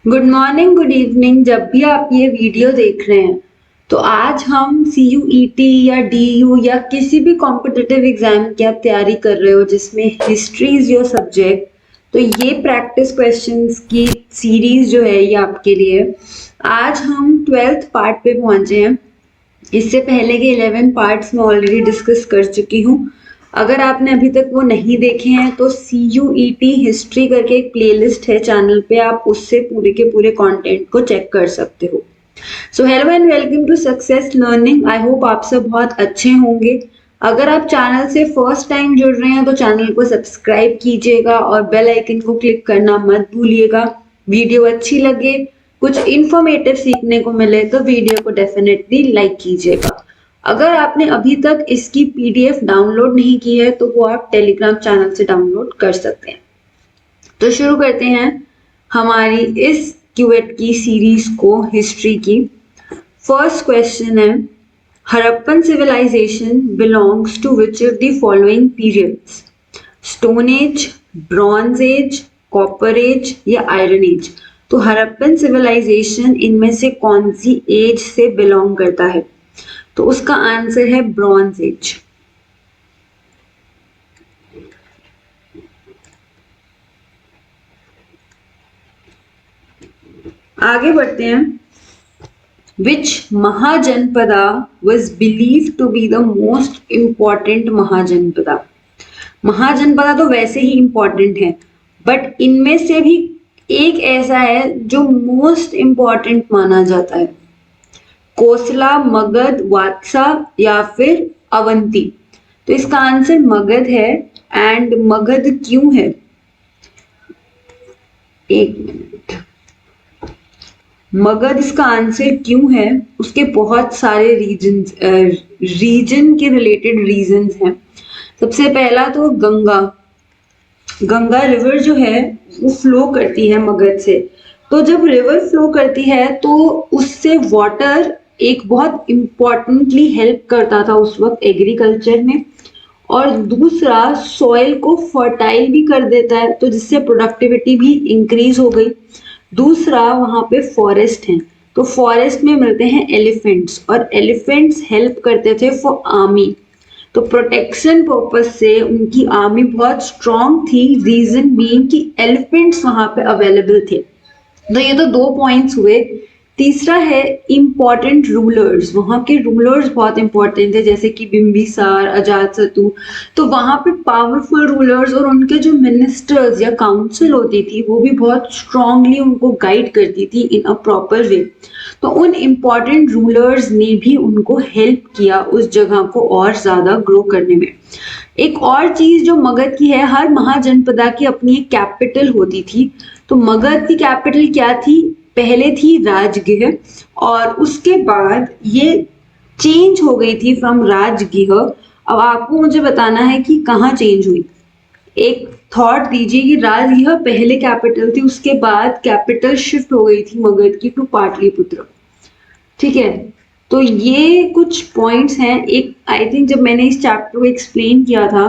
Good morning, good evening. जब भी आप ये वीडियो देख रहे हैं तो आज हम CUET या DU या किसी भी कॉम्पिटिटिव एग्जाम की आप तैयारी कर रहे हो जिसमें हिस्ट्री इज योर सब्जेक्ट, तो ये प्रैक्टिस क्वेश्चंस की सीरीज जो है ये आपके लिए। आज हम 12th पार्ट पे पहुंचे हैं। इससे पहले के 11 पार्ट्स में ऑलरेडी डिस्कस कर चुकी हूँ। अगर आपने अभी तक वो नहीं देखे हैं तो CUET हिस्ट्री करके एक प्लेलिस्ट है चैनल पे, आप उससे पूरे के पूरे कंटेंट को चेक कर सकते हो। So hello and welcome to success learning. I hope आप सब बहुत अच्छे होंगे। अगर आप चैनल से फर्स्ट टाइम जुड़ रहे हैं तो चैनल को सब्सक्राइब कीजिएगा और बेल आइकन को क्लिक करना मत भूलिएगा। वीडियो अच्छी लगे, कुछ इंफॉर्मेटिव सीखने को मिले तो वीडियो को डेफिनेटली लाइक कीजिएगा। अगर आपने अभी तक इसकी PDF डाउनलोड नहीं की है तो वो आप टेलीग्राम चैनल से डाउनलोड कर सकते हैं। तो शुरू करते हैं हमारी इस क्यूएट की सीरीज को, हिस्ट्री की। फर्स्ट क्वेश्चन है, Harappan civilization belongs to which of the following periods? Stone age, bronze age, copper age या आयरन एज? तो हड़प्पन सिविलाइजेशन इनमें से कौन सी एज से बिलोंग करता है? तो उसका आंसर है ब्रॉन्ज एज। आगे बढ़ते हैं। Which Mahajanapada was believed to be the most important Mahajanapada? Mahajanapada तो वैसे ही इंपॉर्टेंट है, बट इनमें से भी एक ऐसा है जो मोस्ट इंपॉर्टेंट माना जाता है। कोसला, मगध, वात्सा या फिर अवंती? तो इसका आंसर मगध है। एंड मगध क्यों है? एक मिनट। मगध इसका आंसर क्यों है, उसके बहुत सारे रीजन के रिलेटेड रीजंस हैं। सबसे पहला तो गंगा रिवर जो है वो फ्लो करती है मगध से। तो जब रिवर फ्लो करती है तो उससे वाटर एक बहुत इम्पोर्टेंटली हेल्प करता था उस वक्त एग्रीकल्चर में, और दूसरा सॉइल को फर्टाइल भी कर देता है, तो जिससे प्रोडक्टिविटी भी इंक्रीज हो गई। दूसरा वहां पे फॉरेस्ट है, तो फॉरेस्ट में मिलते हैं एलिफेंट्स, और एलिफेंट्स हेल्प करते थे फॉर आर्मी। तो प्रोटेक्शन पर्पज से उनकी आर्मी बहुत स्ट्रांग थी, रीजन बीइंग कि एलिफेंट्स वहां पे अवेलेबल थे। तो ये तो दो पॉइंट्स हुए। तीसरा है इंपॉर्टेंट रूलर्स। वहां के रूलर्स बहुत इंपॉर्टेंट थे, जैसे कि बिंबिसार, अजातशत्रु। तो वहां पे पावरफुल रूलर्स और उनके जो मिनिस्टर्स या काउंसिल होती थी वो भी बहुत स्ट्रांगली उनको गाइड करती थी इन अ प्रॉपर वे। तो उन इंपॉर्टेंट रूलर्स ने भी उनको हेल्प किया उस जगह को और ज्यादा ग्रो करने में। एक और चीज जो मगध की है, हर महाजनपदा की अपनी एक कैपिटल होती थी। तो मगध की कैपिटल क्या थी? पहले थी राजगृह, और उसके बाद ये चेंज हो गई थी फ्रॉम राजगृह। अब आपको मुझे बताना है कि कहाँ चेंज हुई। एक थॉट दीजिए कि राजगृह पहले कैपिटल थी, उसके बाद कैपिटल शिफ्ट हो गई थी मगध की टू पाटलिपुत्र। ठीक है, तो ये कुछ पॉइंट्स हैं। एक आई थिंक जब मैंने इस चैप्टर को एक्सप्लेन किया था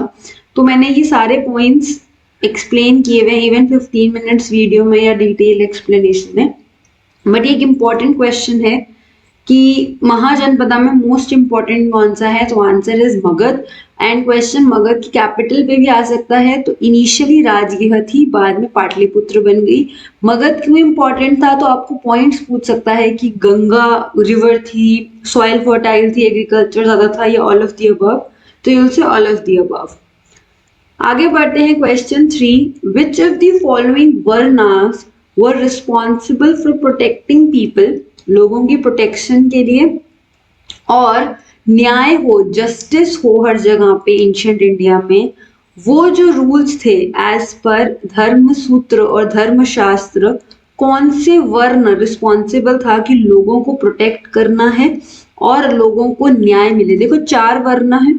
तो मैंने ये सारे पॉइंट्स एक्सप्लेन किए हुए, इवन 15 मिनट्स वीडियो में या डिटेल एक्सप्लेनेशन में। बट एक इम्पॉर्टेंट क्वेश्चन है कि महाजनपदा में मोस्ट इंपॉर्टेंट कौन सा है? तो answer is Magadh. And question Magadh की कैपिटल पे भी आ सकता है। तो इनिशियली राजगृह थी, बाद में पाटलिपुत्र बन गई। मगध क्यों इंपॉर्टेंट था? तो आपको पॉइंट्स पूछ सकता है कि गंगा रिवर थी, सॉइल फर्टाइल थी, एग्रीकल्चर ज्यादा था, या ऑल ऑफ द अबव? तो you'll say all of the above. आगे बढ़ते हैं question 3। Which of the following varnas were responsible for protecting people? लोगों की प्रोटेक्शन के लिए और न्याय हो, जस्टिस हो हर जगह पे एंशिएंट इंडिया में। वो जो रूल्स थे एज पर धर्म सूत्र और धर्म शास्त्र, कौन से वर्ण रिस्पॉन्सिबल था कि लोगों को प्रोटेक्ट करना है और लोगों को न्याय मिले? देखो 4 वर्ण है,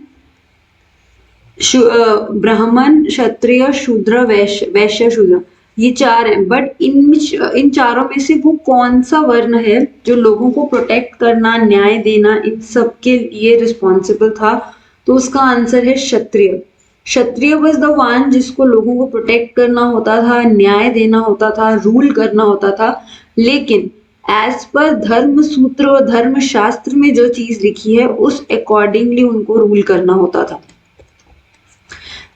ब्राह्मण, क्षत्रिय, शूद्र, वैश्य, शूद्र, ये 4 हैं। बट इन चारों में से वो कौन सा वर्ण है जो लोगों को प्रोटेक्ट करना, न्याय देना, इन सब के लिए रिस्पॉन्सिबल था? तो उसका आंसर है क्षत्रिय। क्षत्रिय वाज द वन जिसको लोगों को प्रोटेक्ट करना होता था, न्याय देना होता था, रूल करना होता था। लेकिन एज पर धर्म सूत्र और धर्म शास्त्र में जो चीज लिखी है उस अकॉर्डिंगली उनको रूल करना होता था।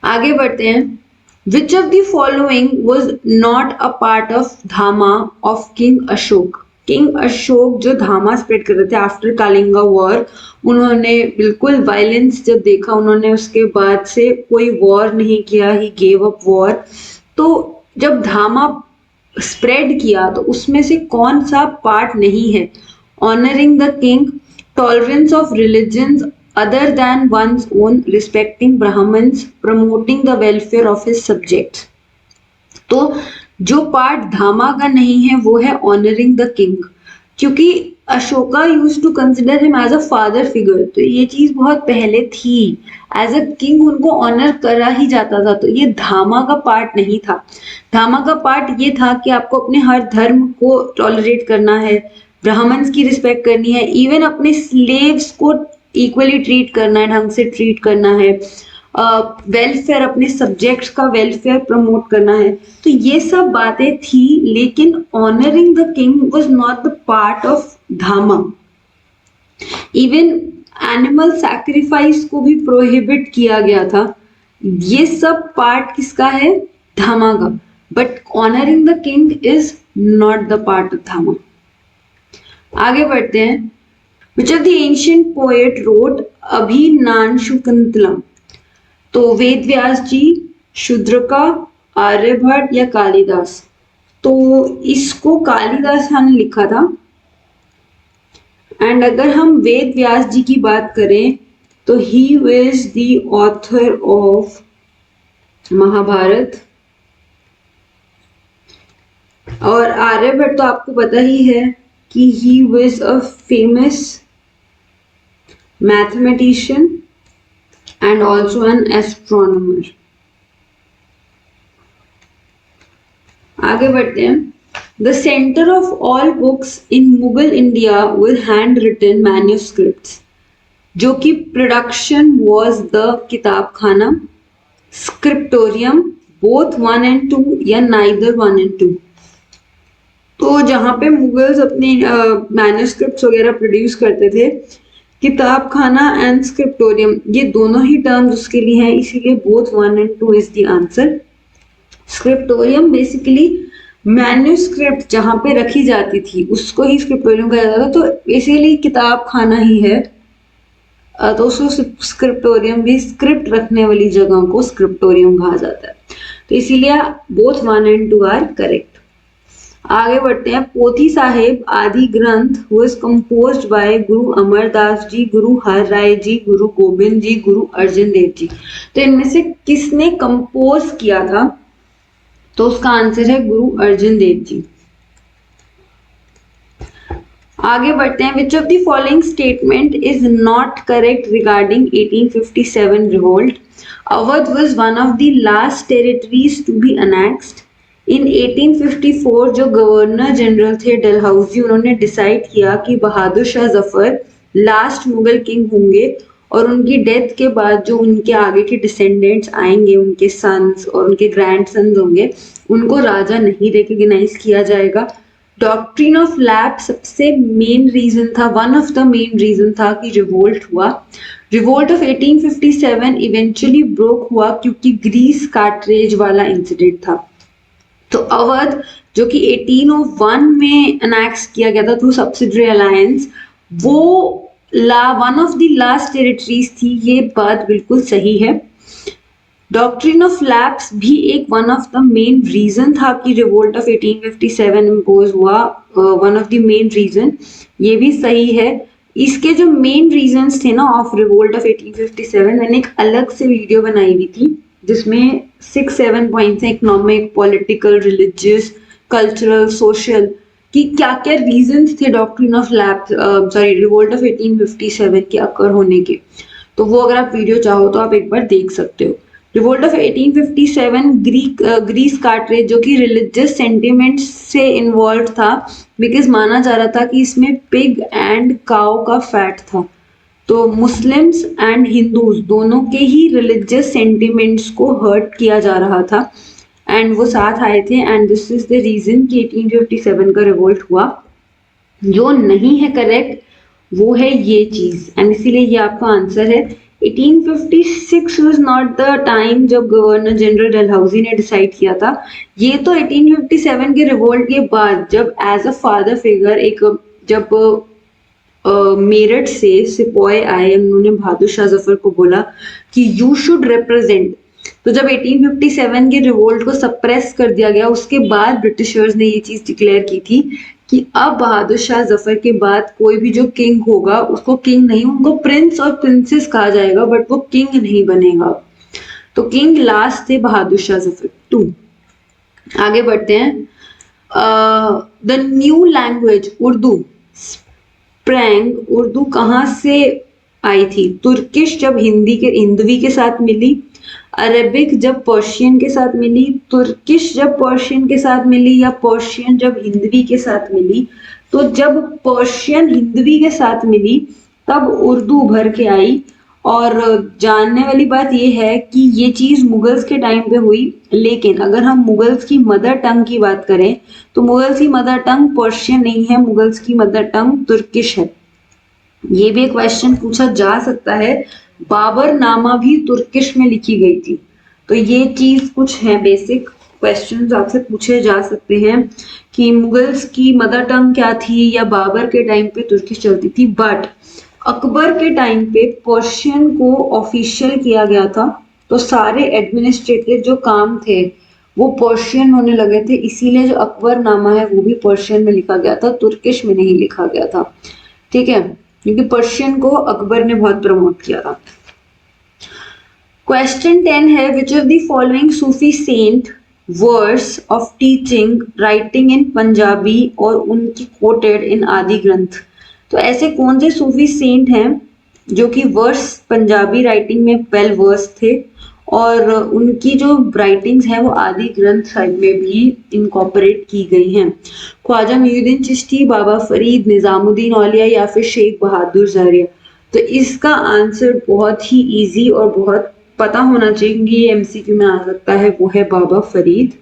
आगे बढ़ते हैं। Which of the following was not a part of dhamma of king Ashoka? King Ashoka जो धामा स्प्रेड कर रहे थे आफ्टर कालिंगा वॉर, उन्होंने बिल्कुल वायलेंस जब देखा, उन्होंने उसके बाद से कोई वॉर नहीं किया, ही गेव अप वॉर। तो जब धामा स्प्रेड किया तो उसमें से कौन सा पार्ट नहीं है? Honouring the king, tolerance of religions other than one's own, respecting Brahmins, promoting the welfare of his subjects। तो जो पार्ट धामा का नहीं है वो है ऑनरिंग द किंग, क्योंकि Ashoka use to consider him as a father figure. तो ये चीज बहुत पहले थी, एज अ किंग उनको ऑनर करा ही जाता था। तो ये धामा का पार्ट नहीं था। धामा का पार्ट ये था कि आपको अपने हर धर्म को टॉलरेट करना है, ब्राह्मण्स की रिस्पेक्ट करनी है, इवन अपने स्लेव्स को इक्वली ट्रीट करना है, ढंग से ट्रीट करना है, वेलफेयर अपने सब्जेक्ट्स का वेलफेयर प्रमोट करना है। तो ये सब बातें थी, लेकिन honouring the king was not the part of धामा। इवन एनिमल सैक्रिफाइस को भी प्रोहिबिट किया गया था। ये सब पार्ट किसका है? धामा का। But honouring the king is not the part of धामा। आगे बढ़ते हैं। Which of the ancient poet wrote अभिज्ञानशाकुंतलम? तो वेद व्यास जी, शूद्रका, आर्यभट्ट या कालिदास? तो इसको कालिदास ने लिखा था। एंड अगर हम वेद व्यास जी की बात करें तो he is the author of Mahabharata. और आर्यभट्ट तो आपको पता ही है कि he was a famous mathematician and also an astronomer। आगे बढ़ते हैं। The center of all books in Mughal India were handwritten manuscripts, जो कि production was the किताब खाना, scriptorium, both 1 and 2 या neither 1 and 2। तो जहाँ पे मुगल्स अपने मैन्युस्क्रिप्ट्स वगैरह प्रोड्यूस करते थे, किताब खाना एंड स्क्रिप्टोरियम, ये दोनों ही टर्म्स उसके लिए हैं, इसीलिए both 1 and 2 is the answer. Scriptorium basically manuscript जहाँ पे रखी जाती थी उसको ही स्क्रिप्टोरियम कहा जाता था। तो बेसिकली किताब खाना ही है, तो उसको स्क्रिप्टोरियम भी, स्क्रिप्ट रखने वाली जगह को स्क्रिप्टोरियम कहा जाता है। तो इसीलिए बोथ 1 and 2 आर करेक्ट। आगे बढ़ते हैं। पोथी साहेब आदि ग्रंथ वाज कंपोज्ड बाय गुरु अमरदास जी, गुरु हर राय जी, गुरु गोविंद जी, गुरु अर्जन देव जी। तो इनमें से किसने कंपोज किया था? तो उसका आंसर है गुरु अर्जन देव जी। आगे बढ़ते हैं। Which of the following statement is not correct regarding 1857 revolt? Awadh was one of the last territories to be annexed. In 1854 जो गवर्नर जनरल थे डलहौजी, उन्होंने डिसाइड किया कि बहादुर शाह जफर लास्ट मुगल किंग होंगे और उनकी डेथ के बाद जो उनके आगे के डिसेंडेंट्स आएंगे, उनके सन्स और उनके ग्रैंड सन्स होंगे, उनको राजा नहीं रिकॉग्नाइज किया जाएगा। डॉक्ट्रिन ऑफ लैप्स सबसे मेन रीजन था, one of the main reason था कि रिवोल्ट हुआ। रिवोल्ट ऑफ 1857 इवेंचुअली ब्रोक हुआ क्योंकि ग्रीस कार्ट्रेज वाला इंसिडेंट था। तो अवध जो कि 1801 में अनेक्स किया गया था थ्रू सब्सिडरी अलायंस, वो one of the last territories थी। ये बात बिल्कुल सही है। डॉक्ट्रिन ऑफ लैप्स भी एक one of the main reason था कि रिवोल्ट ऑफ 1857 इम्पोज हुआ, one of the main reason, ये भी सही है। इसके जो मेन रीजंस थे ना ऑफ रिवोल्ट ऑफ 1857, मैंने एक अलग से वीडियो बनाई हुई थी जिसमें 6-7 पॉइंट्स हैं, economic, political, religious, cultural, social, कि क्या क्या रीजंस थे doctrine of lapse revolt of 1857 के अकर होने के। तो वो अगर आप वीडियो चाहो तो आप एक बार देख सकते हो। रिवोल्ट ऑफ 1857 ग्रीस कार्ट्रेज जो कि रिलीजियस सेंटिमेंट से इन्वॉल्व था, बिकॉज माना जा रहा था कि इसमें पिग एंड काउ का फैट था। तो मुस्लिम्स एंड हिंदूज दोनों के ही रिलीजियस सेंटिमेंट्स को हर्ट किया जा रहा था एंड वो साथ आए थे and this is the reason कि 1857 का रिवोल्ट हुआ। जो नहीं है करेक्ट वो है ये चीज एंड इसीलिए ये आपका आंसर है। 1856 वाज नॉट द टाइम जब गवर्नर जनरल डलहौजी ने डिसाइड किया था। ये तो 1857 के रिवोल्ट के बाद जब एज अ फादर फिगर एक जब मेरठ से सिपाही आए उन्होंने बहादुर शाह जफर को बोला कि यू शुड रिप्रेजेंट। तो जब 1857 के रिवोल्ट को सप्रेस कर दिया गया उसके बाद ब्रिटिशर्स ने ये चीज डिक्लेयर की थी कि अब बहादुर शाह जफर के बाद कोई भी जो किंग होगा उसको किंग नहीं, उनको प्रिंस और प्रिंसेस कहा जाएगा बट वो किंग नहीं बनेगा। तो किंग लास्ट थे बहादुर शाह जफर टू। आगे बढ़ते हैं। The new language Urdu sprang, Urdu कहाँ से आई थी? तुर्किश जब हिंदवी के साथ मिली, अरेबिक जब पर्शियन के साथ मिली, तुर्किश जब पर्शियन के साथ मिली, या पर्शियन जब हिंदवी के साथ मिली। तो जब पर्शियन हिंदवी के साथ मिली तब उर्दू उभर के आई। और जानने वाली बात यह है कि ये चीज मुगल्स के टाइम पे हुई, लेकिन अगर हम मुगल्स की मदर टंग की बात करें तो मुगल्स की मदर टंग पर्शियन नहीं है, मुगल्स की मदर टंग तुर्किश है। ये भी एक क्वेश्चन पूछा जा सकता है। बाबर नामा भी तुर्किश में लिखी गई थी। तो ये चीज कुछ है बेसिक क्वेश्चंस आपसे पूछे जा सकते हैं कि मुगल्स की मदर टंग क्या थी या बाबर के टाइम पे तुर्किश चलती थी। बट अकबर के टाइम पे पर्शियन को ऑफिशियल किया गया था, तो सारे एडमिनिस्ट्रेटिव जो काम थे वो पर्शियन होने लगे थे, इसीलिए जो अकबर नामा है वो भी पर्शियन में लिखा गया था, तुर्किश में नहीं लिखा गया था। ठीक है, क्योंकि पर्शियन को अकबर ने बहुत प्रमोट किया था। क्वेश्चन 10 है which of the following Sufi saint verse of teaching writing in Punjabi और उनकी कोटेड इन आदि ग्रंथ। तो ऐसे कौन से सूफी सेंट हैं जो कि वर्स पंजाबी राइटिंग में वेल वर्स थे और उनकी जो राइटिंग्स हैं वो आदि ग्रंथ साहिब में भी इनकॉर्पोरेट की गई हैं? ख्वाजा मोइनुद्दीन चिश्ती, बाबा फरीद, निजामुद्दीन औलिया या फिर शेख बहादुर ज़रिया। तो इसका आंसर बहुत ही इजी और बहुत पता होना चाहिए क्योंकि ये एमसीक्यू में आ सकता है, वो है बाबा फरीद।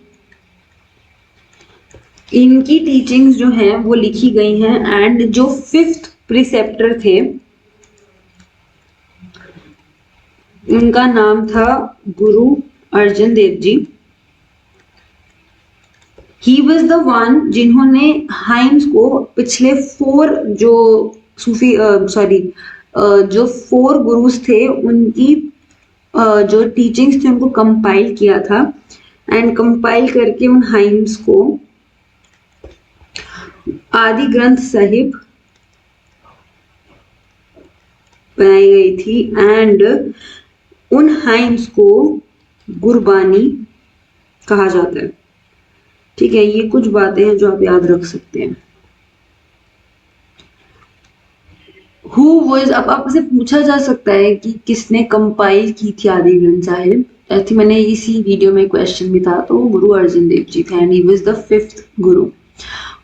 इनकी टीचिंग्स जो हैं वो लिखी गई हैं एंड जो 5th प्रिसेप्टर थे उनका नाम था Guru Arjan Dev ji. He was the one जिन्होंने हाइम्स को पिछले 4 जो सूफी जो 4 गुरुज थे उनकी जो टीचिंग्स थे उनको कंपाइल किया था एंड कंपाइल करके उन हाइम्स को आदि ग्रंथ साहिब बनाई गई थी एंड उन हाइम्स को गुरबानी कहा जाता है। ठीक है, ये कुछ बातें हैं जो आप याद रख सकते हैं। हु वाज, अब आपसे पूछा जा सकता है कि किसने कंपाइल की थी आदि ग्रंथ साहिब। आई थिंक मैंने इसी वीडियो में क्वेश्चन भी था, तो गुरु अर्जन देव जी थे and he was the 5th Guru.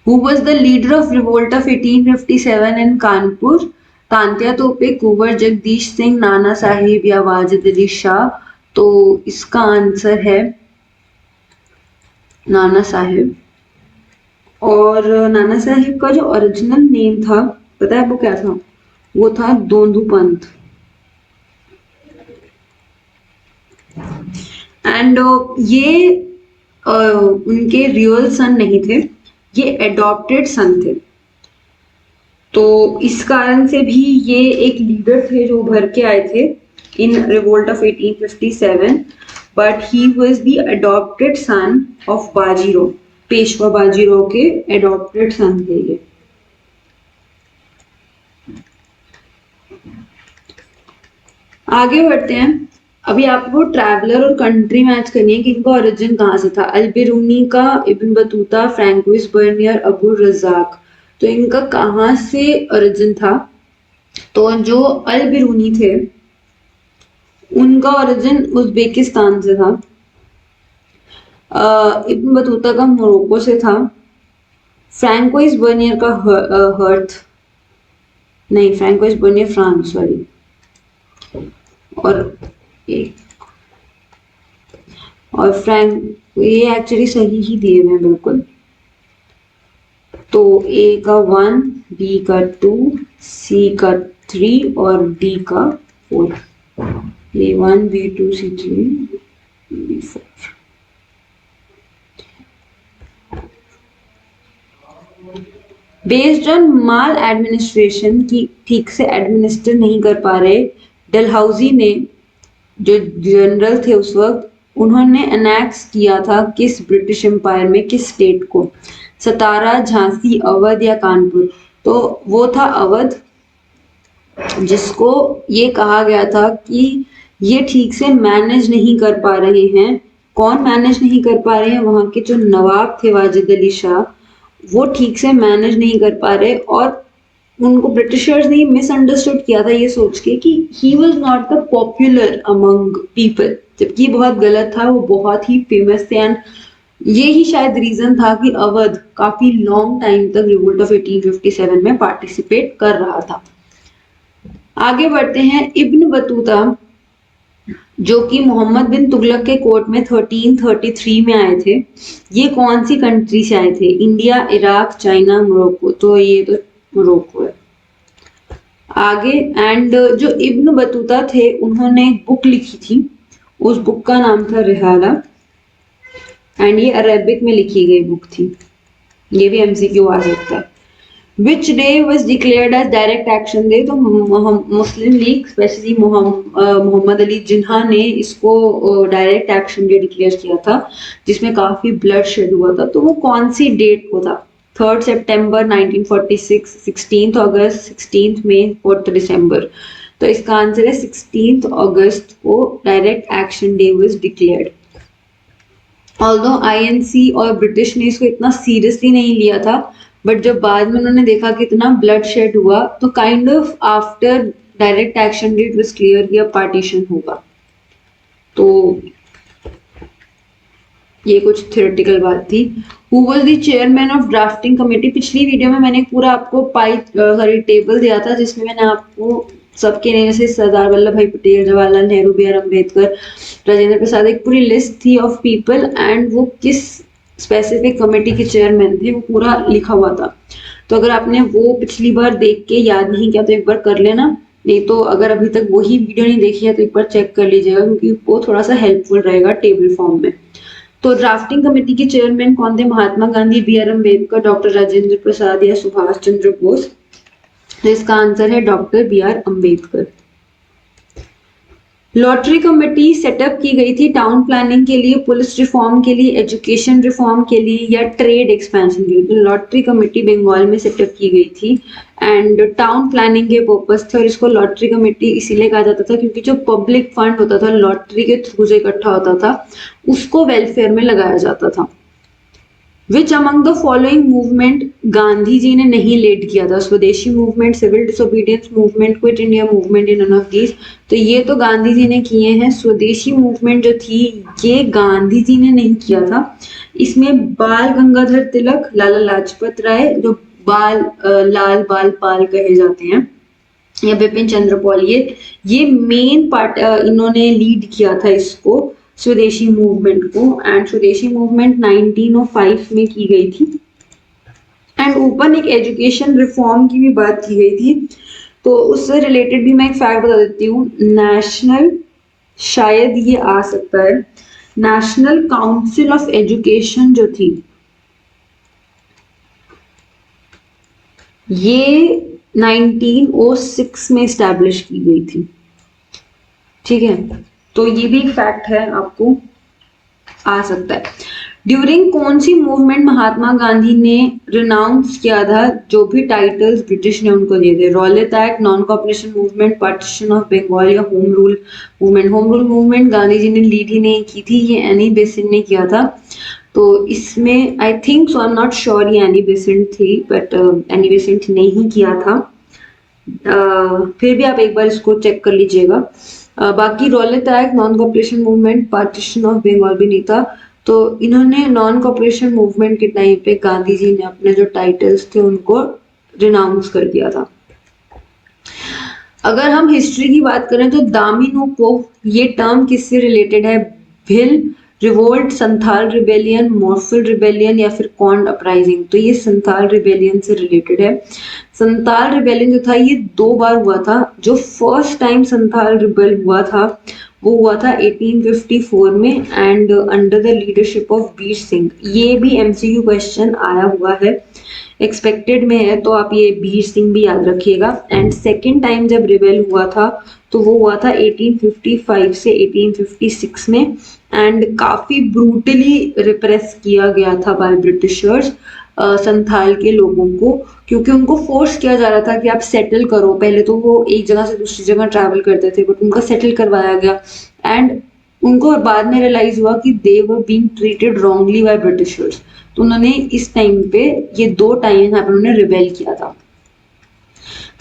Who was the leader of revolt of 1857 इन कानपुर? तांत्या तोपे, कुंवर जगदीश सिंह, नाना साहिब या वाजिद अली शाह? तो इसका आंसर है नाना साहिब। और नाना साहिब का जो ओरिजिनल नेम था पता है वो क्या था? वो था दोंदू पंत। एंड ये उनके रियल सन नहीं थे, ये एडॉप्टेड सन थे। तो इस कारण से भी ये एक लीडर थे जो उभर के आए थे इन revolt of 1857, but he was the adopted son of Bajirao. Peshwa Bajirao के एडॉप्टेड सन थे ये। आगे बढ़ते हैं। अभी आपको ट्रैवलर और कंट्री मैच करनी है कि इनका ओरिजिन कहाँ से था। अल-बिरूनी का, Ibn Battuta, Francois Bernier, Abu Razzaq. तो इनका कहाँ से ओरिजिन था? तो जो अल-बिरूनी थे उनका ओरिजिन उज्बेकिस्तान से था। इब्न बतूता का मोरक्को से था। फ्रैंकोइस बर्नियर का हर्थ नहीं, फ्रैंकोइस बने फ्रांस, सॉरी। और एक और फ्रैंक, ये एक्चुअली सही ही दिए हुए हैं बिल्कुल। तो ए का 1, बी का 2, सी का 3 और डी का 4। A1 B2 C3 B4। Based on mall administration की ठीक से एडमिनिस्टर नहीं कर पा रहे डलहौजी ने, जो जनरल थे उस वक्त, उन्होंने अनेक्स किया था किस ब्रिटिश एम्पायर में, किस स्टेट को? सतारा, झांसी, अवध या कानपुर? तो वो था अवध, जिसको ये कहा गया था कि ये ठीक से मैनेज नहीं कर पा रहे हैं। कौन मैनेज नहीं कर पा रहे हैं? वहां के जो नवाब थे वाजिद अली शाह, वो ठीक से मैनेज नहीं कर पा रहे, और उनको ब्रिटिशर्स ने मिसअंडरस्टूड किया था ये सोच के कि he was not the popular among people, जबकि बहुत गलत था। वो बहुत ही फेमस थे, एंड ये ही शायद रीजन था कि अवध काफी लॉन्ग टाइम तक रिवोल्ट ऑफ 1857 में पार्टिसिपेट कर रहा था। आगे बढ़ते हैं। इब्न बतूता, जो कि मोहम्मद बिन तुगलक के कोर्ट में 1333 में आए थे, ये कौन सी कंट्री से आए थे? India, Iraq, China, Morocco? तो ये तो मोरक्को है। आगे, एंड जो इब्न बतूता थे उन्होंने एक बुक लिखी थी, उस बुक का नाम था रिहाला, एंड ये अरेबिक में लिखी गई बुक थी। ये भी एमसीक्यू आ सकता है। Which day was declared as direct action day? तो मुस्लिम लीग, स्पेशली मोहम्मद अली जिन्ना ने इसको डायरेक्ट एक्शन डे डिक्लेयर किया था, जिसमें काफी ब्लड शेड हुआ था। तो वो कौन सी डेट को था? 3 सितंबर 1946, 16 अगस्त, 16 मई, 4 दिसंबर? तो इसका आंसर है 16 अगस्त को direct action day was declared. Although INC और ब्रिटिश ने इसको इतना सीरियसली नहीं लिया था, बट जब बाद में उन्होंने देखा कि इतना ब्लड शेड हुआ, तो kind of after direct action date was clear कि अब पार्टीशन होगा। तो ये कुछ थ्योरेटिकल बात थी। Who was the chairman of drafting committee? पिछली वीडियो में मैंने पूरा आपको सॉरी टेबल दिया था, जिसमें मैंने आपको सबके नेम से सरदार वल्लभ भाई पटेल, जवाहरलाल नेहरू, बी आर अम्बेडकर, राजेंद्र प्रसाद, एक पूरी लिस्ट थी ऑफ पीपल, एंड वो किस स्पेसिफिक कमेटी के चेयरमैन थे वो पूरा लिखा हुआ था। तो अगर आपने वो पिछली बार देख के याद नहीं किया तो एक बार कर लेना, नहीं तो अगर अभी तक वही वीडियो नहीं देखी है तो एक बार चेक कर लीजिएगा, क्योंकि वो थोड़ा सा हेल्पफुल रहेगा टेबल फॉर्म में। तो ड्राफ्टिंग कमेटी के चेयरमैन कौन थे? Mahatma Gandhi, B R Ambedkar, doctor Rajendra Prasad या सुभाष चंद्र बोस? तो इसका आंसर है doctor B R Ambedkar. Lottery committee set up की गई थी टाउन प्लानिंग के लिए, पुलिस रिफॉर्म के लिए, एजुकेशन रिफॉर्म के लिए या ट्रेड एक्सपेंशन के लिए? तो लॉटरी कमेटी बंगाल में सेटअप की गई थी, एंड टाउन प्लानिंग के पर्पस थे, और इसको लॉटरी कमेटी इसीलिए कहा जाता था क्योंकि जो पब्लिक फंड होता था लॉटरी के थ्रू जो इकट्ठा होता था उसको वेलफेयर में लगाया जाता था। Which among the following movement Gandhi ji ने नहीं लीड किया था? Swadeshi movement, civil disobedience movement, quit India movement, in none of these? तो ये तो गांधी जी ने किए हैं। स्वदेशी मूवमेंट जो थी ये गांधी जी ने नहीं किया था। इसमें बाल गंगाधर तिलक, लाला लाजपत राय, जो लाल बाल पाल कहे जाते हैं, या बिपिन चंद्र पाल, ये मेन पार्ट इन्होंने लीड किया था इसको, स्वदेशी मूवमेंट को। एंड स्वदेशी मूवमेंट 1905 में की गई थी। एंड ऊपर एक एजुकेशन रिफॉर्म की भी बात की गई थी, तो उससे रिलेटेड भी मैं एक फैक्ट बता देती हूँ। नेशनल, शायद ये आ सकता है, नेशनल काउंसिल ऑफ एजुकेशन जो थी ये 1906 में स्टैब्लिश की गई थी। ठीक है, तो ये भी एक फैक्ट है, आपको आ सकता है। ड्यूरिंग कौन सी मूवमेंट महात्मा गांधी ने रिनाउंस किया था जो भी टाइटल्स ब्रिटिश ने उनको दिए थे? Rowlatt act, non cooperation movement, partition of Bengal या home rule movement? Home rule movement Gandhi ji ने लीड ही नहीं की थी, ये एनी बेसेंट ने किया था। तो इसमें I think so, I am not sure ये एनी बेसेंट थी, बट एनी बेसेंट ने ही किया था। फिर भी आप एक बार इसको चेक कर लीजिएगा। बाकी Rowlatt act, non cooperation movement, partition of Bengal भी नहीं था। तो इन्होंने नॉन कॉपरेशन मूवमेंट के टाइम पे गांधी जी ने अपने जो टाइटल्स थे उनको रिनाउंस कर दिया था। अगर हम हिस्ट्री की बात करें तो दामिनोपोव, ये टर्म किससे रिलेटेड है? भिल रिवोल्ट, संथाल रिबेलियन, मोरफिल रिबेलियन या फिर कॉन्ड अपराइजिंग? तो ये संथाल रिबेलियन से रिलेटेड है। संथाल रिबेलियन जो था ये 2 बार हुआ था। जो फर्स्ट टाइम संथाल रिबेल हुआ था वो हुआ था 1854 में and under the leadership of Bir Singh. ये भी एमसीक्यू क्वेश्चन आया हुआ है, एक्सपेक्टेड में है, तो आप ये बीर सिंह भी याद रखिएगा। एंड सेकेंड टाइम जब रिबेल हुआ था तो वो हुआ था 1855 से 1856 में एंड काफी ब्रूटली रिप्रेस किया गया था बाय ब्रिटिशर्स संथाल के लोगों को, क्योंकि उनको फोर्स किया जा रहा था कि आप सेटल करो। पहले तो वो एक जगह से दूसरी जगह ट्रैवल करते थे बट उनका सेटल करवाया गया एंड उनको बाद में रियलाइज हुआ कि they were being treated wrongly by Britishers. तो उन्होंने इस टाइम पे ये 2 टाइम यहाँ पे उन्होंने रिबेल किया था।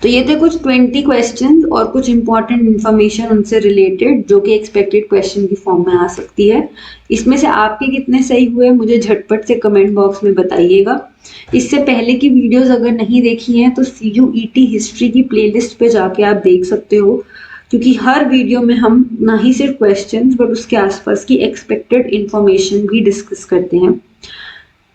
तो ये थे कुछ 20 क्वेश्चन और कुछ इंपॉर्टेंट इंफॉर्मेशन उनसे रिलेटेड जो कि एक्सपेक्टेड क्वेश्चन की फॉर्म में आ सकती है। इसमें से आपके कितने सही हुए मुझे झटपट से कमेंट बॉक्स में बताइएगा। इससे पहले की वीडियोस अगर नहीं देखी हैं तो CUET हिस्ट्री की प्लेलिस्ट पे जाके आप देख सकते हो, क्योंकि हर वीडियो में हम ना ही सिर्फ क्वेश्चंस बट उसके आसपास की एक्सपेक्टेड इंफॉर्मेशन भी डिस्कस करते हैं।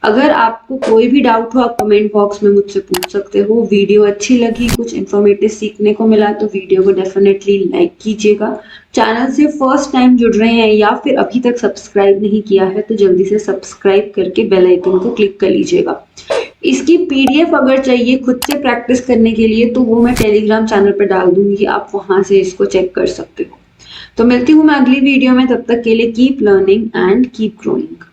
अगर आपको कोई भी डाउट हो आप कमेंट बॉक्स में मुझसे पूछ सकते हो। वीडियो अच्छी लगी, कुछ इन्फॉर्मेटिव सीखने को मिला तो वीडियो को डेफिनेटली लाइक कीजिएगा। चैनल से फर्स्ट टाइम जुड़ रहे हैं या फिर अभी तक सब्सक्राइब नहीं किया है तो जल्दी से सब्सक्राइब करके बेल आइकन को क्लिक कर लीजिएगा। इसकी PDF अगर चाहिए खुद से प्रैक्टिस करने के लिए तो वो मैं टेलीग्राम चैनल पर डाल दूंगी, आप वहां से इसको चेक कर सकते हो। तो मिलती हूँ मैं अगली वीडियो में, तब तक के लिए keep learning and keep growing.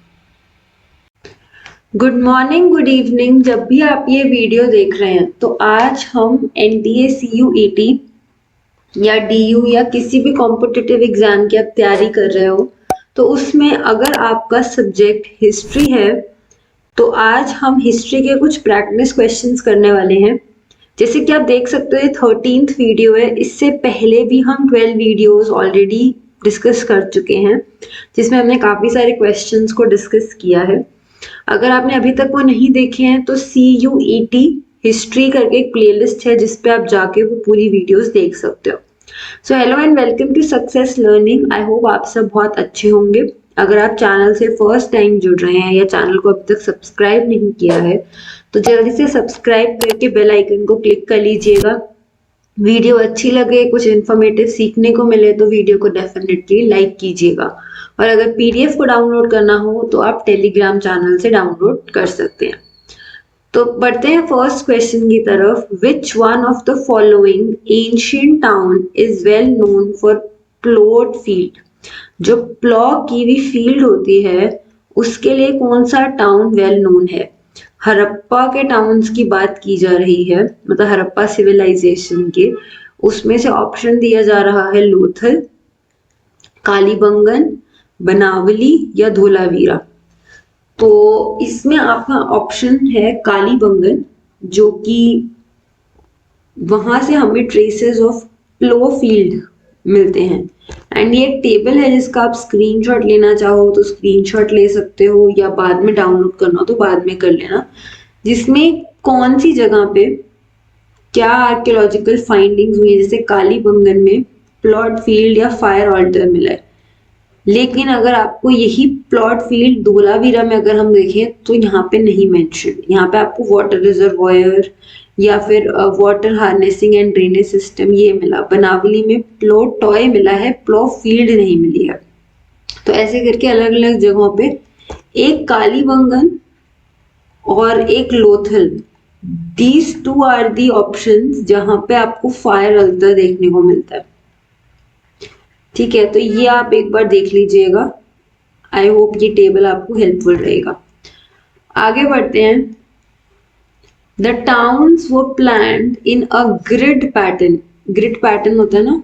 Good morning, good evening, जब भी आप ये वीडियो देख रहे हैं तो आज हम NDA CUET या DU या किसी भी कॉम्पिटिटिव एग्जाम की आप तैयारी कर रहे हो तो उसमें अगर आपका सब्जेक्ट हिस्ट्री है तो आज हम हिस्ट्री के कुछ प्रैक्टिस क्वेश्चंस करने वाले हैं। जैसे कि आप देख सकते हो ये 13th वीडियो है। इससे पहले भी हम 12 वीडियोस ऑलरेडी डिस्कस कर चुके हैं जिसमें हमने काफी सारे क्वेश्चंस को डिस्कस किया है। अगर आपने अभी तक वो नहीं देखे हैं तो CUET हिस्ट्री करके एक प्लेलिस्ट है जिस पे आप जाके वो पूरी वीडियोस देख सकते हो। So hello and welcome to success learning. I hope आप सब बहुत अच्छे होंगे। अगर आप चैनल से फर्स्ट टाइम जुड़ रहे हैं या चैनल को अभी तक सब्सक्राइब नहीं किया है तो जल्दी से सब्सक्राइब करके बेल आइकन को क्लिक कर लीजिएगा। वीडियो अच्छी लगे, कुछ इन्फॉर्मेटिव सीखने को मिले तो वीडियो को डेफिनेटली लाइक कीजिएगा। और अगर PDF को डाउनलोड करना हो तो आप टेलीग्राम चैनल से डाउनलोड कर सकते हैं। तो बढ़ते हैं फर्स्ट क्वेश्चन की तरफ। Which one of the following ancient town is well known for plot field? जो प्लॉ की हुई फील्ड होती है उसके लिए कौन सा टाउन वेल नोन है? हड़प्पा के टाउन्स की बात की जा रही है, मतलब हड़प्पा सिविलाइजेशन के। उसमें से ऑप्शन दिया जा रहा है लोथल, कालीबंगन, बनावली या धोलावीरा। तो इसमें आपका ऑप्शन है कालीबंगन, जो कि वहां से हमें ट्रेसेस ऑफ प्लो फील्ड मिलते हैं। एंड ये एक टेबल है जिसका आप स्क्रीनशॉट लेना चाहो तो स्क्रीनशॉट ले सकते हो या बाद में डाउनलोड करना हो तो बाद में कर लेना, जिसमें कौन सी जगह पे क्या आर्कियोलॉजिकल फाइंडिंग्स हुई, जैसे कालीबंगन में प्लॉट फील्ड या फायर ऑल्टर मिला है। लेकिन अगर आपको यही प्लॉट फील्ड धोलावीरा में अगर हम देखें तो यहाँ पे नहीं मेंशन। यहाँ पे आपको वाटर रिजर्वॉयर या फिर water harnessing and drainage system ये मिला। बनावली में प्लॉट टॉय मिला है, प्लॉट फील्ड नहीं मिली है। तो ऐसे करके अलग अलग जगहों पे एक कालीबंगन और एक Lothal, these two are the options जहां पे आपको फायर अल्टर देखने को मिलता है। ठीक है, तो ये आप एक बार देख लीजिएगा। आई होप ये टेबल आपको हेल्पफुल रहेगा। आगे बढ़ते हैं। The towns were planned in a grid pattern. Grid pattern होता है ना,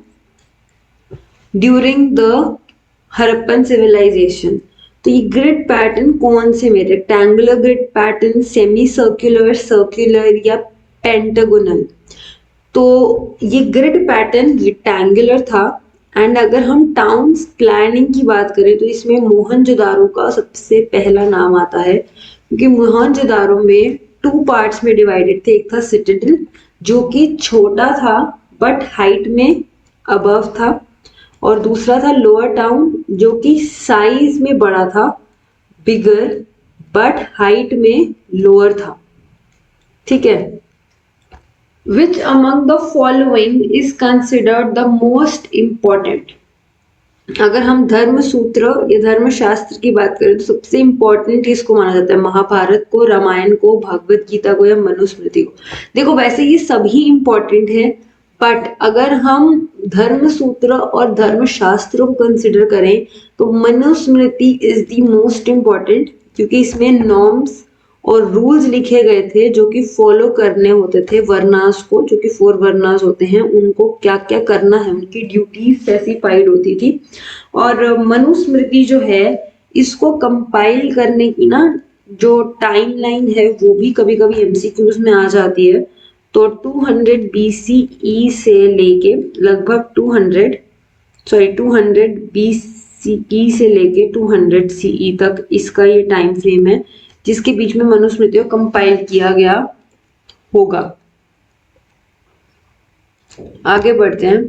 ड्यूरिंग द हड़प्पन सिविलाइजेशन। तो ये ग्रिड पैटर्न कौन से में? Rectangular grid pattern, semi circular, circular या पेंटागोनल? तो ये ग्रिड पैटर्न रेक्टेंगुलर था। एंड अगर हम टाउन्स प्लानिंग की बात करें तो इसमें मोहनजोदारो का सबसे पहला नाम आता है, क्योंकि मोहनजोदारो में 2 पार्ट्स में डिवाइडेड थे। एक था सिटाडेल जो कि छोटा था बट हाइट में अबव था, और दूसरा था लोअर टाउन जो कि साइज में बड़ा था, बिगर, बट हाइट में लोअर था। ठीक है। विच among the following is considered the most important? अगर हम धर्म सूत्र या धर्म शास्त्र की बात करें तो सबसे इंपॉर्टेंट इसको माना जाता है महाभारत को, रामायण को, भगवत गीता को या मनुस्मृति को। देखो वैसे ये सभी इंपॉर्टेंट है, बट अगर हम धर्म सूत्र और धर्म शास्त्र को कंसिडर करें तो Manusmriti is the most important, क्योंकि इसमें नॉर्म्स और रूल्स लिखे गए थे जो कि फॉलो करने होते थे वर्नास को, जो कि 4 वर्नास होते हैं, उनको क्या क्या करना है, उनकी ड्यूटी स्पेसिफाइड होती थी। और मनुस्मृति जो है इसको कंपाइल करने की ना जो टाइमलाइन है वो भी कभी कभी एमसीक्यूज में आ जाती है। तो 200 BCE से लेके लगभग 200 BCE से लेके 200 CE तक इसका ये टाइम फ्रेम है जिसके बीच में मनुस्मृति को कंपाइल किया गया होगा। आगे बढ़ते हैं।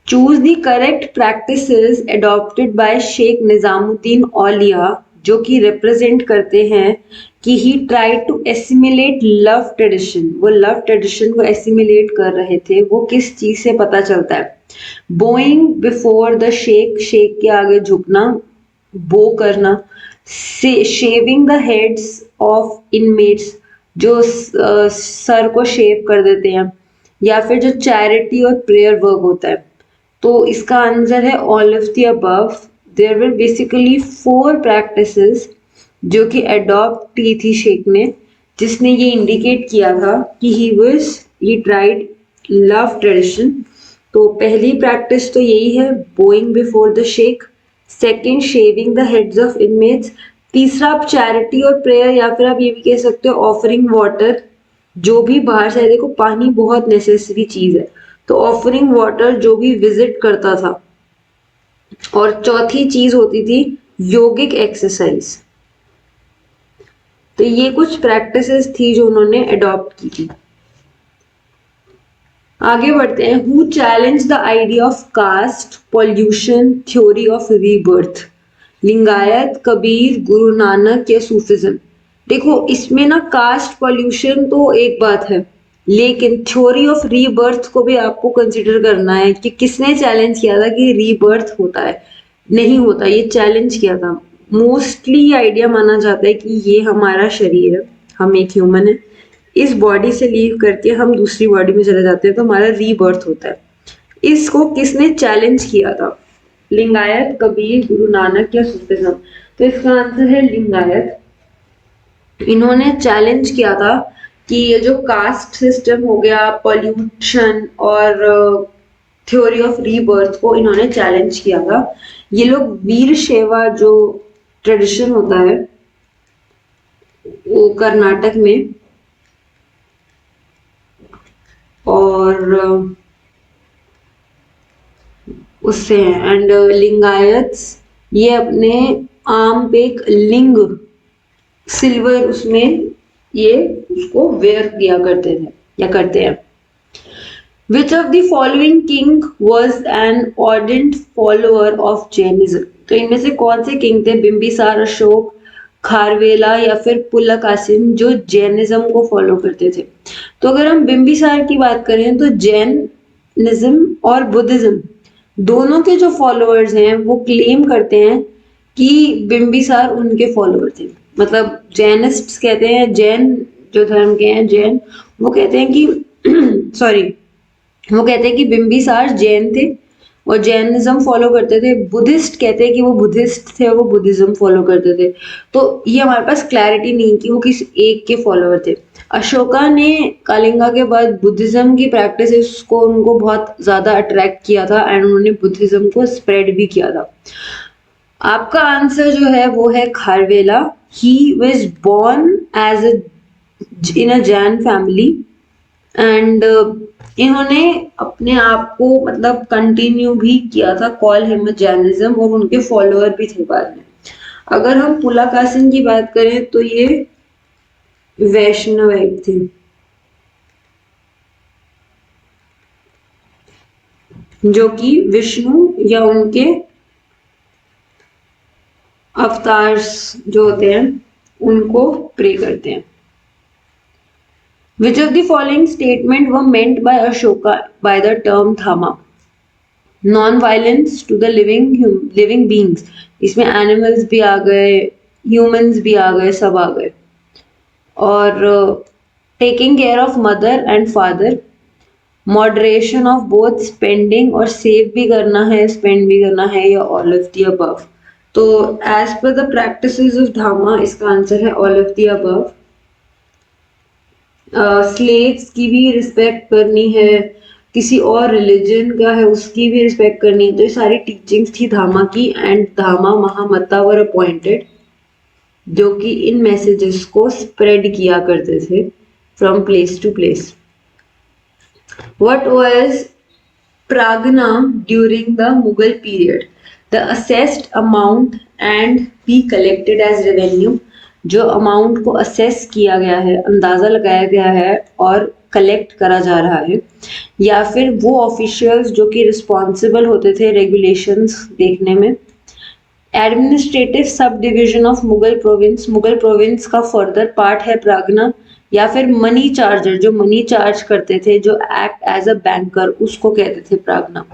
Choose the correct practices adopted by Sheikh Nizamuddin Auliya, जो कि रिप्रेजेंट करते हैं कि he tried to assimilate love tradition. वो लव ट्रेडिशन को एसिमिलेट कर रहे थे। वो किस चीज से पता चलता है? बोइंग बिफोर द शेख, शेख के आगे झुकना, बो करना, shaving the heads of inmates, जो सर को शेव कर देते हैं, या फिर जो चैरिटी और प्रेयर वर्क होता है। तो इसका आंसर है all of the above. There were basically 4 practices जो कि अडॉप्ट की थी शेख ने, जिसने ये इंडिकेट किया था कि ही ट्राइड लव ट्रेडिशन। तो पहली प्रैक्टिस तो यही है, bowing before the sheikh. Second, shaving the heads of inmates. तीसरा, आप चैरिटी और प्रेयर, या फिर आप ये भी कह सकते हो ऑफरिंग वाटर, जो भी बाहर से, देखो पानी बहुत नेसेसरी चीज है, तो ऑफरिंग वाटर जो भी विजिट करता था। और चौथी चीज होती थी योगिक एक्सरसाइज। तो ये कुछ प्रैक्टिसेस थी जो उन्होंने अडॉप्ट की थी। आगे बढ़ते हैं। Who challenge the idea of caste, pollution, theory of rebirth? Lingayat, Kabir, Guru Nanak या सूफिज्म? देखो इसमें ना कास्ट पॉल्यूशन तो एक बात है, लेकिन थ्योरी ऑफ रीबर्थ को भी आपको कंसिडर करना है कि किसने चैलेंज किया था कि रीबर्थ होता है, नहीं होता, ये चैलेंज किया था। मोस्टली आइडिया माना जाता है कि ये हमारा शरीर है, हम एक ह्यूमन है, इस बॉडी से लीव करके हम दूसरी बॉडी में चले जाते हैं तो हमारा रीबर्थ होता है। इसको किसने चैलेंज किया था? लिंगायत, कबीर, गुरु नानक या सूफिज्म? तो इसका आंसर है लिंगायत। इन्होंने चैलेंज किया था कि ये जो कास्ट सिस्टम हो गया, पॉल्यूशन और थ्योरी ऑफ रीबर्थ को इन्होंने चैलेंज किया था। ये लोग वीर शैवा जो ट्रेडिशन होता है वो कर्नाटक में, और उससे हैं। एंड लिंगायत्स ये अपने आर्म पे एक लिंग, सिल्वर, उसमें ये उसको वेयर किया करते थे या करते हैं। Which of the following king was an ardent follower of Jainism? तो इनमें से कौन से किंग थे? बिंबिसार, अशोक, खारवेला या फिर पुलकासिन, जो जैनिज्म को फॉलो करते थे। तो अगर हम बिंबिसार की बात करें तो जैनिज्म और बुद्धिज्म दोनों के जो फॉलोअर्स हैं वो क्लेम करते हैं कि बिंबिसार उनके फॉलोअर थे। मतलब जैनिस्ट्स कहते हैं, जैन जो धर्म के हैं जैन, वो कहते हैं कि सॉरी, वो कहते हैं कि बिंबिसार जैन थे और जैनिज्म फॉलो करते थे। बुद्धिस्ट कहते हैं कि वो बुद्धिस्ट थे और वो बुद्धिज्म फॉलो करते थे। तो ये हमारे पास क्लैरिटी नहीं कि वो किस एक के फॉलोअर थे। अशोका ने कलिंगा के बाद बुद्धिज्म की प्रैक्टिस को उनको बहुत ज्यादा अट्रैक्ट किया था एंड उन्होंने बुद्धिज्म को स्प्रेड भी किया था। आपका आंसर जो है वो है Kharavela. He was born as in a Jain family and इन्होंने अपने आप को मतलब कंटिन्यू भी किया था, कॉल हिम जैनिज्म, और उनके फॉलोअर भी थे बाद में। अगर हम पुलकासिन की बात करें तो ये वैष्णवाइट थे। जो कि विष्णु या उनके अवतार्स जो होते हैं उनको प्रे करते हैं। Which of the following statement were meant by Ashoka by the term Dhamma? Non-violence to the living beings. इसमें animals भी आ गए, humans भी आ गए, सब आ गए। और taking care of mother and father, moderation of both spending और save भी करना है, spend भी करना है, या all of the above। तो as per the practices of Dhamma इसका आंसर है all of the above। Slaves की भी रिस्पेक्ट करनी है, किसी और रिलीजन का है उसकी भी रिस्पेक्ट करनी है। तो ये सारी टीचिंग्स थी धामा की, एंड धामा महामत्ता वर अपॉइंटेड, जो कि इन मैसेजेस को स्प्रेड किया करते थे from place to place. What was pargana during the Mughal period? The assessed amount and be collected as revenue. जो अमाउंट को असेस किया गया है, अंदाजा लगाया गया है और कलेक्ट करा जा रहा है, या फिर वो ऑफिशियल्स जो कि रिस्पॉन्सिबल होते थे रेगुलेशंस देखने में। Administrative sub division of Mughal province का फर्दर पार्ट है प्रागना, या फिर मनी चार्जर जो मनी चार्ज करते थे, जो एक्ट एज अ बैंकर, उसको कहते थे प्रागना।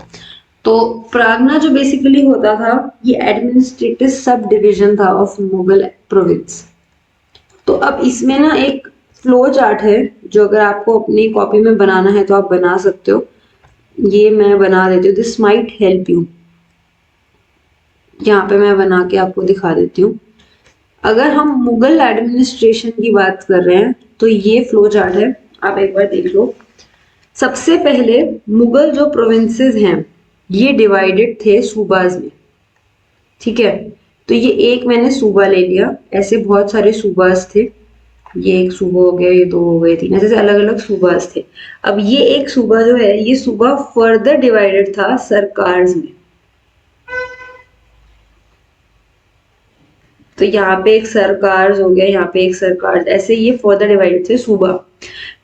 तो प्रागना जो बेसिकली होता था ये एडमिनिस्ट्रेटिव सब डिविजन था ऑफ मुगल प्रोविंस। तो अब इसमें ना एक फ्लो चार्ट है जो अगर आपको अपनी कॉपी में बनाना है तो आप बना सकते हो। ये मैं बना देती हूँ, दिस माइट हेल्प यू। यहाँ पे मैं बना के आपको दिखा देती हूँ। अगर हम मुगल एडमिनिस्ट्रेशन की बात कर रहे हैं तो ये फ्लो चार्ट है, आप एक बार देख लो। सबसे पहले मुगल जो प्रोविंसेस हैं ये डिवाइडेड थे सूबाज में, ठीक है। तो ये एक मैंने सूबा ले लिया, ऐसे बहुत सारे सूबाज थे, ये एक सूबा हो गया, ये दो हो गए, तीन, ऐसे अलग अलग सूबाज थे। अब ये एक सूबा जो है ये सूबा फर्दर डिवाइडेड था सरकार्स में। तो यहाँ पे एक सरकार हो गया, यहाँ पे एक सरकार, ऐसे ये फर्दर डिवाइडेड थे सूबा।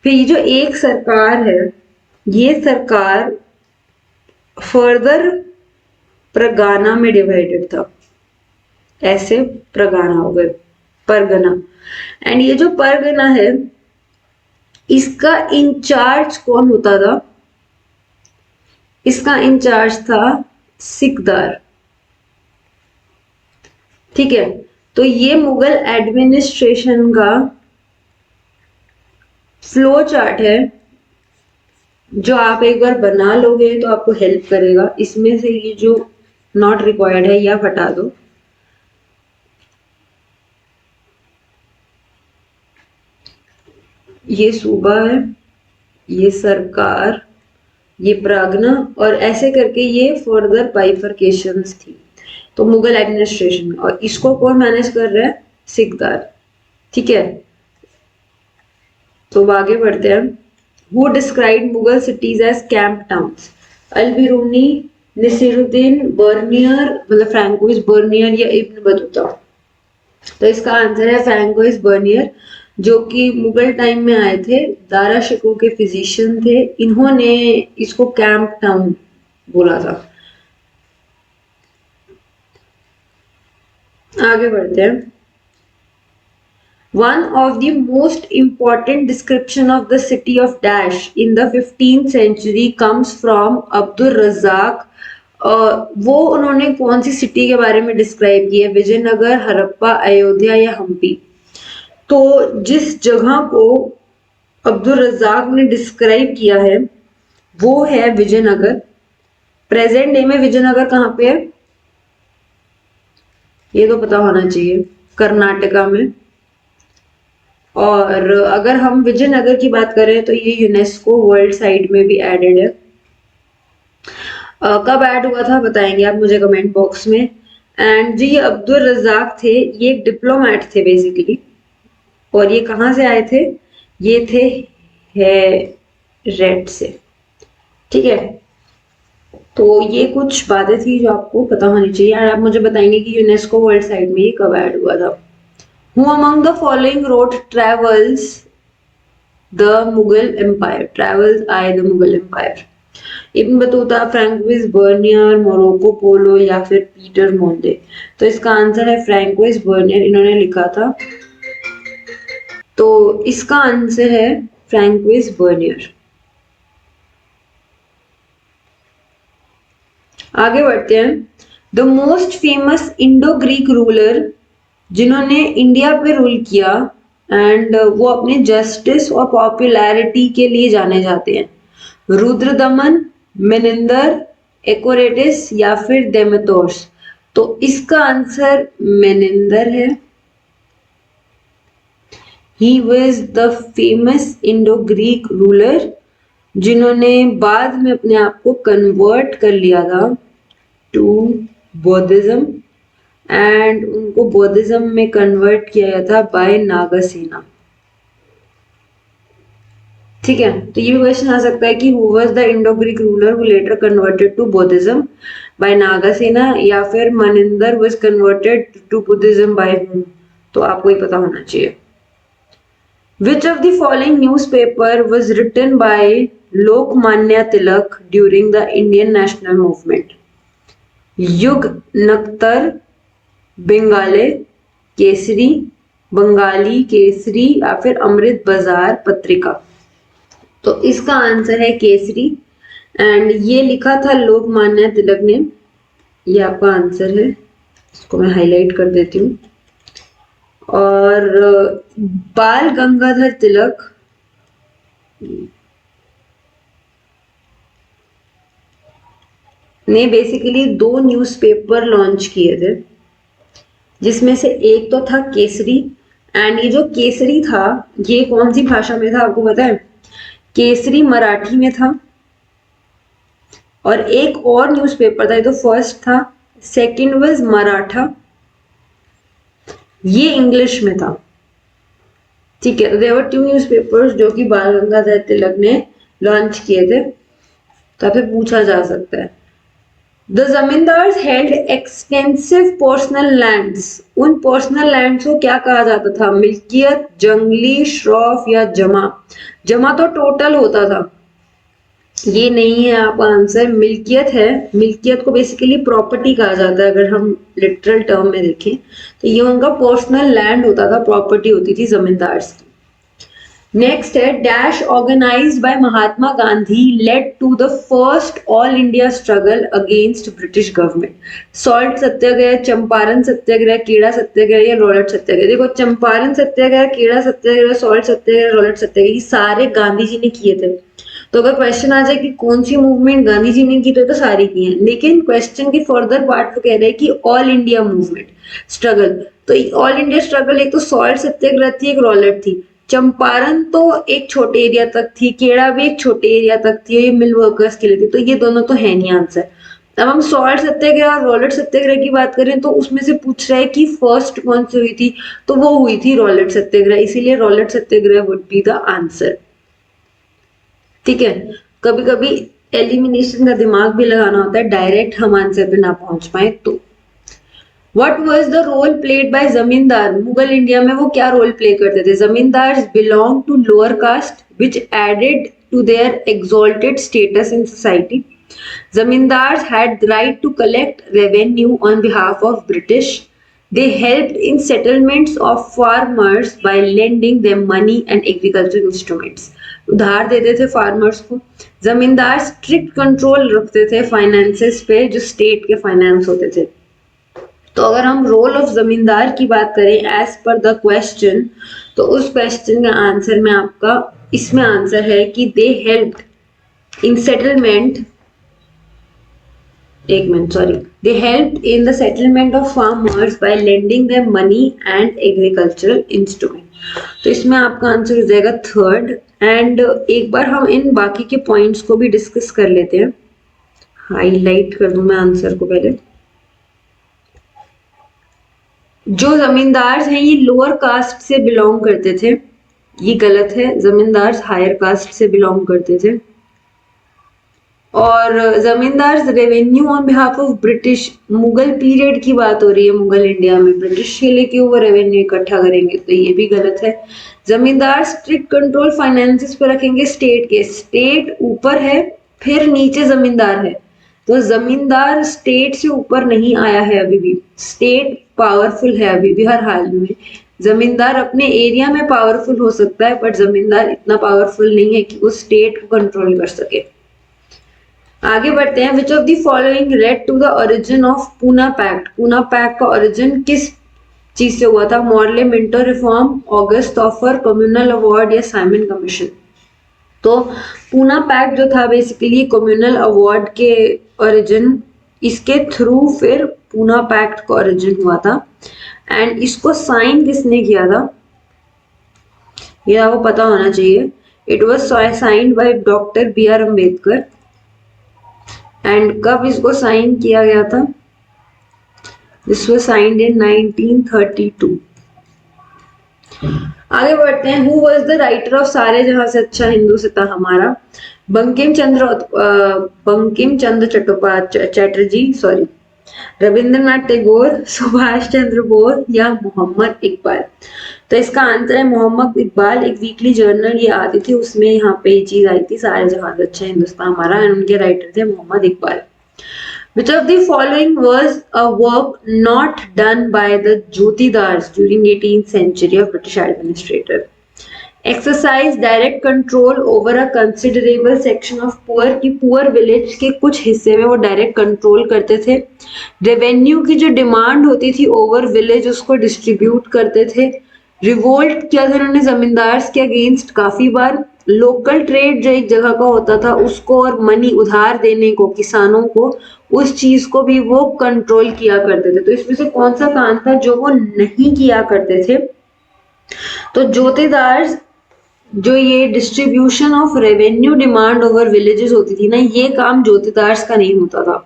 फिर ये जो एक सरकार है ये सरकार फर्दर परगाना में डिवाइडेड था, ऐसे परगाना हो गए, परगना। एंड ये जो परगना है इसका इंचार्ज कौन होता था? इसका इंचार्ज था सिकदार, ठीक है। तो ये मुगल एडमिनिस्ट्रेशन का फ्लो चार्ट है जो आप एक बार बना लोगे तो आपको हेल्प करेगा। इसमें से ये जो नॉट रिक्वायर्ड है या हटा दो। ये सूबा है, ये सरकार, ये प्रागना, और ऐसे करके ये फर्दर बाइफर्केशंस थी तो मुगल एडमिनिस्ट्रेशन में। और इसको कौन मैनेज कर रहा है? सिकदार, ठीक है। तो आगे बढ़ते हैं। Who described Mughal cities as camp towns? Al-Biruni, Nasiruddin, Bernier, मतलब फ्रैंकोइस बर्नियर या इब्न बतूता। तो इसका आंसर है फ्रैंकोइस बर्नियर, जो कि मुगल टाइम में आए थे, दारा शिकोह के फिजिशियन थे। इन्होंने इसको कैंप टाउन बोला था। आगे बढ़ते हैं। One of the most important description of the city of Dash in the 15th century comes from Abdul Razzaq. वो उन्होंने कौन सी सिटी के बारे में डिस्क्राइब की है? विजयनगर, हड़प्पा, अयोध्या या हम्पी। तो जिस जगह को अब्दुल रज़ाक ने डिस्क्राइब किया है वो है विजयनगर। प्रेजेंट डे में विजयनगर कहाँ पे है? ये तो पता होना चाहिए, कर्नाटका में। और अगर हम विजयनगर की बात करें तो ये यूनेस्को वर्ल्ड साइट में भी एडेड है। कब ऐड हुआ था बताएंगे आप मुझे कमेंट बॉक्स में। एंड जी ये अब्दुल रज़ाक थे, ये एक डिप्लोमेट थे बेसिकली, और ये कहाँ से आए थे? ये थे हेरेट से, ठीक है। तो ये कुछ बातें थी जो आपको पता होनी चाहिए। और आप मुझे बताएंगे कि यूनेस्को वर्ल्ड साइट में ये कब ऐड हुआ था। Who among the following wrote Travels the Mughal Empire? Travels I the Mughal Empire. Ibn Battuta, Francois Bernier, Marco Polo या फिर पीटर मोंडे? तो इसका आंसर है फ्रैंकोइस बर्नियर, इन्होंने लिखा था। तो इसका आंसर है फ्रैंकोइस बर्नियर। आगे बढ़ते हैं। The most famous Indo Greek ruler जिन्होंने इंडिया पे रूल किया एंड वो अपने जस्टिस और पॉपुलैरिटी के लिए जाने जाते हैं, रुद्रदमन, मेनिंदर, एकोरेटिस या फिर देमेतोर्स? तो इसका आंसर मेनिंदर है। He was the famous Indo Greek ruler जिन्होंने बाद में अपने आप को कन्वर्ट कर लिया था टू बौद्धिज्म एंड उनको बौद्धिज्म में कन्वर्ट किया गया था बाय नागासेना। ठीक है, तो ये भी क्वेश्चन आ सकता है कि who was the Indo Greek ruler who later converted to Buddhism by Nagasena, या फिर Menander was converted to Buddhism by whom? तो आपको ही पता होना चाहिए। Which of the following newspaper was written by Lokmanya Tilak during the Indian national movement? युग, नक्तर, बंगाली केसरी, बंगाली केसरी या फिर अमृत बाजार पत्रिका? तो इसका आंसर है केसरी एंड ये लिखा था लोकमान्य तिलक ने। ये आपका आंसर है, इसको मैं हाईलाइट कर देती हूँ। और बाल गंगाधर तिलक ने बेसिकली 2 न्यूज़पेपर लॉन्च किए थे, जिसमें से एक तो था केसरी एंड ये जो केसरी था ये कौन सी भाषा में था आपको पता है? केसरी मराठी में था। और एक और न्यूज़पेपर था, ये तो फर्स्ट था, सेकंड वाज मराठा, ये इंग्लिश में था। ठीक है, देयर वर 2 न्यूज़पेपर्स जो कि बाल गंगाधर तिलक ने लॉन्च किए थे। तो आपसे पूछा जा सकता है, the zamindars held extensive personal lands, उन पर्सनल लैंड्स को क्या कहा जाता था? मिल्कियत, जंगली, श्रॉफ या जमा? जमा तो टोटल होता था, ये नहीं है आपका आंसर, मिल्कियत है। मिल्कियत को बेसिकली प्रॉपर्टी कहा जाता है अगर हम लिटरल टर्म में देखें तो। ये उनका पर्सनल लैंड होता था, प्रॉपर्टी होती थी जमींदार्स की। नेक्स्ट है, dash organised by Mahatma Gandhi led to the first all India struggle against British government? Salt satyagraha, Champaran satyagraha, Kheda satyagraha या रॉलेट सत्याग्रह? देखो, चंपारण सत्याग्रह, केड़ा सत्याग्रह, सॉल्ट सत्याग्रह, रॉलेट सत्याग्रह, ये सारे गांधी जी ने किए थे। तो अगर क्वेश्चन आ जाए कि कौन सी मूवमेंट गांधी जी ने की तो सारी की है, लेकिन क्वेश्चन के फर्दर पार्ट वो कह रहे हैं कि ऑल इंडिया मूवमेंट स्ट्रगल। तो ऑल इंडिया स्ट्रगल एक तो सॉल्ट सत्याग्रह थी, एक रॉलेट थी। चंपारण तो एक छोटे एरिया तक थी, केड़ा भी एक छोटे एरिया तक थी, ये मिल वर्कर्स के लिए थी, तो ये दोनों तो है नहीं आंसर। अब हम सॉल्ट सत्याग्रह और रॉलेट सत्याग्रह की बात करें तो उसमें से पूछ रहा है कि फर्स्ट कौन सी हुई थी, तो वो हुई थी रॉलेट सत्याग्रह, इसीलिए Rowlatt Satyagraha would be the answer. ठीक है, कभी कभी एलिमिनेशन का दिमाग भी लगाना होता है, डायरेक्ट हम आंसर पे ना पहुंच पाए तो। What was the role played by जमींदार? मुगल इंडिया में वो क्या रोल प्ले करते थे? जमींदार belong to lower caste which added to their exalted status in society. Zamindars had the right to collect revenue on behalf of British. They helped in settlements of farmers by lending them money and agricultural instruments. उधार देते थे farmers को। जमींदार strict control रखते थे finances पे, जो state के फाइनेंस होते थे। तो अगर हम रोल ऑफ जमींदार की बात करें एज पर द क्वेश्चन, तो उस क्वेश्चन का आंसर में आपका इसमें आंसर है कि दे हेल्प्ड इन सेटलमेंट, एक minute sorry, they helped in the settlement of farmers bye lending them money and agricultural instrument. तो इसमें आपका आंसर हो जाएगा थर्ड। एंड एक बार हम इन बाकी के पॉइंट्स को भी डिस्कस कर लेते हैं। हाईलाइट कर दूं मैं आंसर को पहले। जो जमींदार हैं ये लोअर कास्ट से बिलोंग करते थे, ये गलत है, जमींदार हायर कास्ट से बिलोंग करते थे। और जमींदार revenue on behalf of British, Mughal period की बात हो रही है, मुगल इंडिया में ब्रिटिश के लिए क्यों वो रेवेन्यू इकट्ठा करेंगे, तो ये भी गलत है। जमींदार स्ट्रिक्ट कंट्रोल फाइनेंसेस पर रखेंगे स्टेट के, स्टेट ऊपर है फिर नीचे जमींदार है। तो जमींदार स्टेट से ऊपर नहीं आया है अभी भी, स्टेट पावरफुल है अभी भी हर हाल में। जमींदार अपने एरिया में पावरफुल हो सकता है, बट जमींदार इतना पावरफुल नहीं है कि वो स्टेट को कंट्रोल कर सके। आगे बढ़ते हैं। Which of the following led to the origin of Poona pact? Poona pact का ओरिजिन किस चीज से हुआ था? Morley Minto reform, August offer, communal award या साइमन कमीशन? तो पूना पैक्ट जो था बेसिकली कम्युनल अवार्ड के ओरिजिन, इसके थ्रू फिर पूना पैक्ट का ओरिजिन हुआ था। एंड इसको साइन किसने किया था ये आपको पता होना चाहिए। It was signed by doctor B R Ambedkar. And कब इसको साइन किया गया था? This was signed in 1932। आगे बढ़ते हैं। Who was the writer of Saare Jahan Se Accha Hindustan Hamara? Bankim Chandra Chatterjee, sorry, Rabindranath Tagore, Subhash Chandra Bose या मोहम्मद इकबाल? तो इसका आंसर है मोहम्मद इकबाल। एक वीकली जर्नल ये आती थी, उसमें यहाँ पे ये चीज आई थी, सारे जहां से अच्छा हिंदुस्तान हमारा, एंड उनके राइटर थे Mohammad Iqbal. Which of the following was a work not done by the Jyotidars during 18th century of British administrator? Exercise direct control over a considerable section of poor, की पुअर विलेज के कुछ हिस्से में वो direct control करते थे। Revenue की जो डिमांड होती थी ओवर विलेज उसको डिस्ट्रीब्यूट करते थे। रिवोल्ट किया था उन्होंने जमींदार के अगेंस्ट काफी बार। लोकल ट्रेड जो एक जगह का होता था उसको और मनी उधार देने को किसानों को, उस चीज को भी वो कंट्रोल किया करते थे। तो इसमें से कौन सा काम था जो वो नहीं किया करते थे? तो जोतेदार जो ये distribution of revenue demand over villages होती थी ना, ये काम जोतेदार का नहीं होता था।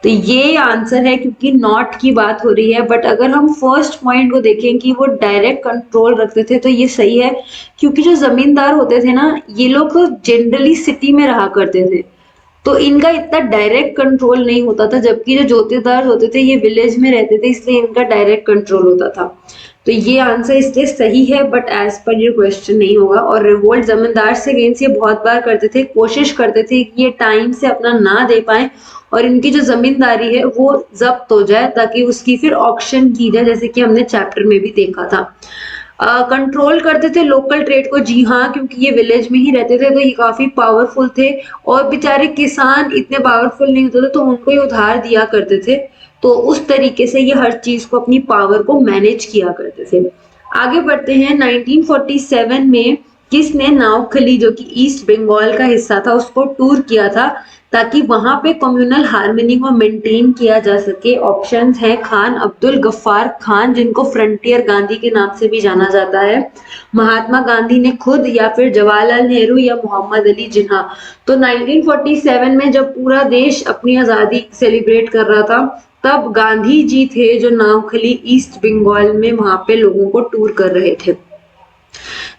तो ये आंसर है क्योंकि नॉट की बात हो रही है। बट अगर हम फर्स्ट पॉइंट को देखें कि वो डायरेक्ट कंट्रोल रखते थे तो ये सही है, क्योंकि जो जमींदार होते थे ना ये लोग जनरली सिटी में रहा करते थे, तो इनका इतना डायरेक्ट कंट्रोल नहीं होता था, जबकि जो जोतेदार होते थे ये विलेज में रहते थे, इसलिए इनका डायरेक्ट कंट्रोल होता था। तो ये आंसर इसलिए सही है, बट एज पर ये क्वेश्चन नहीं होगा। और रिवोल्ट जमींदार से अगेंस्ट ये बहुत बार करते थे, कोशिश करते थे कि ये टाइम से अपना ना दे पाए और इनकी जो जमींदारी है वो जब्त हो जाए, ताकि उसकी फिर ऑक्शन की जाए, जैसे कि हमने चैप्टर में भी देखा था। कंट्रोल करते थे लोकल ट्रेड को, जी हाँ, क्योंकि ये विलेज में ही रहते थे तो ये काफी पावरफुल थे, और बेचारे किसान इतने पावरफुल नहीं होते थे तो उनको ही उधार दिया करते थे। तो उस तरीके से ये हर चीज को, अपनी पावर को मैनेज किया करते थे। आगे बढ़ते हैं। 1947 में किसने नावखली जो कि ईस्ट बंगाल का हिस्सा था उसको टूर किया था, ताकि वहां पे कम्युनल हार्मनी को मेंटेन किया जा सके? ऑप्शंस हैं खान अब्दुल गफ्फार खान, जिनको फ्रंटियर गांधी के नाम से भी जाना जाता है, महात्मा गांधी ने खुद, या फिर जवाहरलाल नेहरू या मोहम्मद अली जिन्ना। तो 1947 में जब पूरा देश अपनी आजादी सेलिब्रेट कर रहा था, तब गांधी जी थे जो नावखली ईस्ट बंगाल में वहां पे लोगों को टूर कर रहे थे।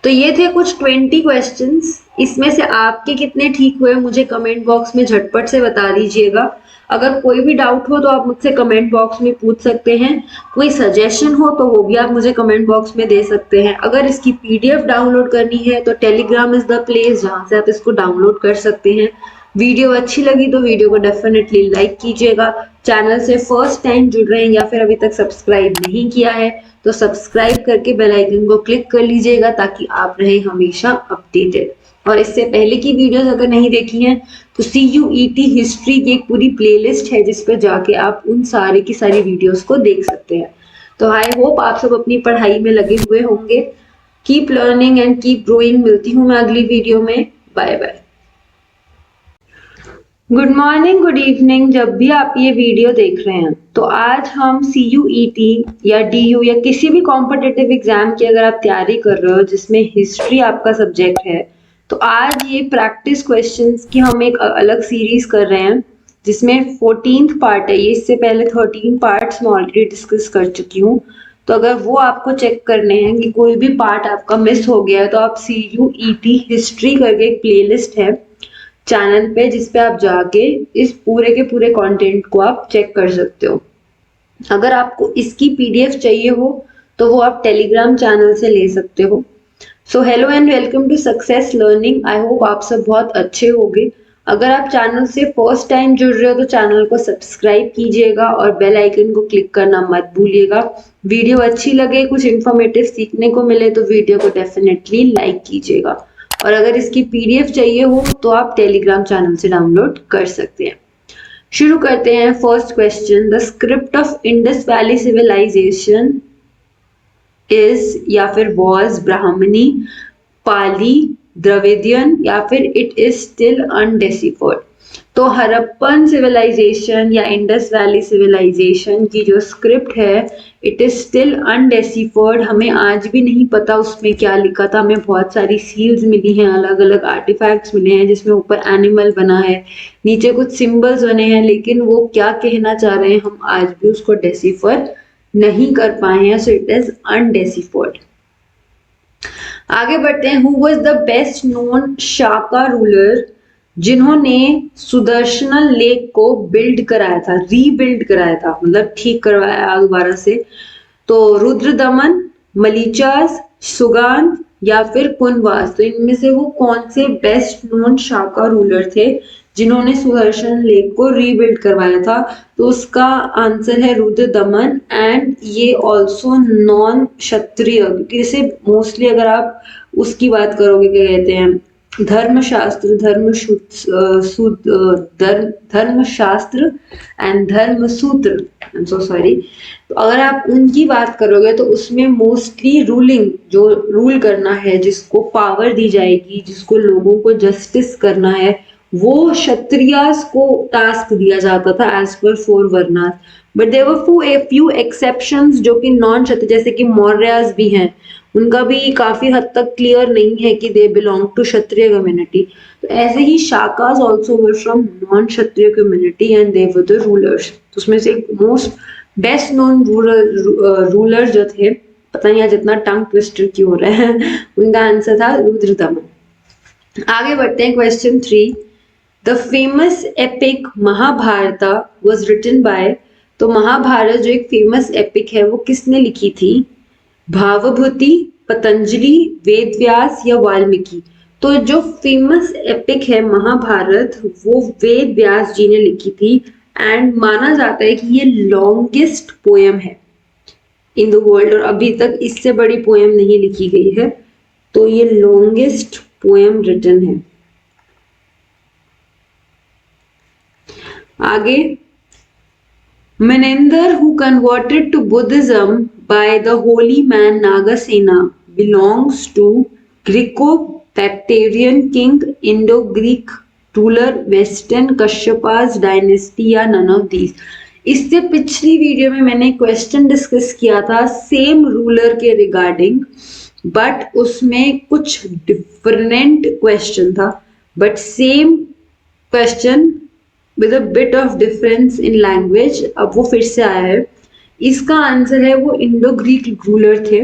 तो ये थे कुछ 20 क्वेश्चंस। इसमें से आपके कितने ठीक हुए मुझे कमेंट बॉक्स में झटपट से बता दीजिएगा। अगर कोई भी डाउट हो तो आप मुझसे कमेंट बॉक्स में पूछ सकते हैं। कोई सजेशन हो तो वो भी आप मुझे कमेंट बॉक्स में दे सकते हैं। अगर इसकी पीडीएफ डाउनलोड करनी है तो टेलीग्राम इज द प्लेस जहां से आप इसको डाउनलोड कर सकते हैं। वीडियो अच्छी लगी तो वीडियो को डेफिनेटली लाइक कीजिएगा। चैनल से फर्स्ट टाइम जुड़ रहे हैं या फिर अभी तक सब्सक्राइब नहीं किया है तो सब्सक्राइब करके बेल आइकन को क्लिक कर लीजिएगा, ताकि आप रहे हमेशा अपडेटेड। और इससे पहले की वीडियोस अगर नहीं देखी हैं तो CUET हिस्ट्री की एक पूरी प्लेलिस्ट है जिस पर जाके आप उन सारी की सारी वीडियोस को देख सकते हैं। तो आई होप आप सब अपनी पढ़ाई में लगे हुए होंगे। Keep learning and keep growing. मिलती हूँ मैं अगली वीडियो में। Bye bye. Good morning, good evening, जब भी आप ये वीडियो देख रहे हैं। तो आज हम CUET या DU या किसी भी कॉम्पिटिटिव एग्जाम की अगर आप तैयारी कर रहे हो जिसमें हिस्ट्री आपका सब्जेक्ट है, तो आज ये प्रैक्टिस क्वेश्चंस की हम एक अलग सीरीज कर रहे हैं जिसमें 14th पार्ट है ये। इससे पहले 13 पार्ट्स मैं ऑलरेडी डिस्कस कर चुकी हूँ। तो अगर वो आपको चेक करने हैं कि कोई भी पार्ट आपका मिस हो गया है तो आप CUET हिस्ट्री करके एक प्लेलिस्ट है चैनल पे, जिसपे आप जाके इस पूरे के पूरे कंटेंट को आप चेक कर सकते हो। अगर आपको इसकी PDF चाहिए हो तो वो आप टेलीग्राम चैनल से ले सकते हो। So hello and welcome to success learning. I hope आप सब बहुत अच्छे होंगे। अगर आप चैनल से फर्स्ट टाइम जुड़ रहे हो तो चैनल को सब्सक्राइब कीजिएगा और बेल आइकन को क्लिक करना मत भूलिएगा। वीडियो अच्छी लगे, कुछ इन्फॉर्मेटिव सीखने को मिले तो वीडियो को डेफिनेटली लाइक कीजिएगा। और अगर इसकी पीडीएफ चाहिए हो तो आप टेलीग्राम चैनल से डाउनलोड कर सकते हैं। शुरू करते हैं। First question, the script of Indus valley civilization is या फिर वॉज ब्राह्मणी, पाली, द्रविडियन या फिर इट इज स्टिल अनडेसिफर्ड। तो हरप्पन सिविलाइजेशन या इंडस वैली सिविलाइजेशन की जो स्क्रिप्ट है इट इज स्टिल अनडेसिफर्ड। हमें आज भी नहीं पता उसमें क्या लिखा था। हमें बहुत सारी सील्स मिली हैं, अलग अलग आर्टिफैक्ट्स मिले हैं जिसमें ऊपर एनिमल बना है, नीचे कुछ सिंबल्स बने हैं, लेकिन वो क्या कहना चाह रहे हैं हम आज भी उसको डेसिफर नहीं कर पाए हैं। So it is undeciphered. आगे बढ़ते हैं। Who was the best known Shaka ruler जिन्होंने सुदर्शन लेक को बिल्ड कराया था, रीबिल्ड कराया था, मतलब ठीक करवाया दोबारा से। तो रुद्रदमन, मलीचास, सुगान या फिर कुनवास। तो इनमें से वो कौन से बेस्ट नोन शाका रूलर थे जिन्होंने सुदर्शन लेक को रीबिल्ड करवाया था? तो उसका आंसर है रुद्रदमन। एंड ये ऑल्सो नॉन क्षत्रिय, क्योंकि इसे मोस्टली अगर आप उसकी बात करोगे क्या कहते हैं, धर्मशास्त्र, धर्मशास्त्र एंड धर्म सूत्र, आई एम सो सॉरी। तो अगर आप उनकी बात करोगे तो उसमें मोस्टली रूलिंग, जो रूल करना है, जिसको पावर दी जाएगी, जिसको लोगों को जस्टिस करना है, वो क्षत्रियास को टास्क दिया जाता था as per 4 varnas. But there were few exceptions जो कि नॉन क्षत्रिय, जैसे कि मौर्यास भी हैं, उनका भी काफी हद तक क्लियर नहीं है कि they belong to Kshatriya community. तो ऐसे ही Shakas also were from non Kshatriya community and they were the rulers. तो उसमें से मोस्ट बेस्ट नोन रूलर जो थे, पता नहीं आज इतना टंग ट्विस्टर क्यों हो रहा है, उनका आंसर था रुद्रदमन। आगे बढ़ते हैं। Question 3, the famous epic Mahabharata was written by. तो महाभारत जो एक फेमस एपिक है वो किसने लिखी थी? भावभूति, पतंजलि, वेदव्यास या वाल्मीकि। तो जो फेमस एपिक है महाभारत वो वेद व्यास जी ने लिखी थी। एंड माना जाता है कि ये लॉन्गेस्ट पोएम है इन द वर्ल्ड, और अभी तक इससे बड़ी पोएम नहीं लिखी गई है। तो ये लॉन्गेस्ट पोएम रिटन है। आगे, Menander, who converted to Buddhism by the holy man Nagasena, belongs to Greco-Bactrian king, Indo-Greek ruler, Western Kashyapa's dynasty या none of these। इससे पिछली वीडियो में मैंने क्वेश्चन डिस्कस किया था सेम रूलर के रिगार्डिंग, बट उसमें कुछ डिफरेंट क्वेश्चन था, but same question with a bit of difference in language। अब वो फिर से आया है। इसका आंसर है वो इंडो ग्रीक रूलर थे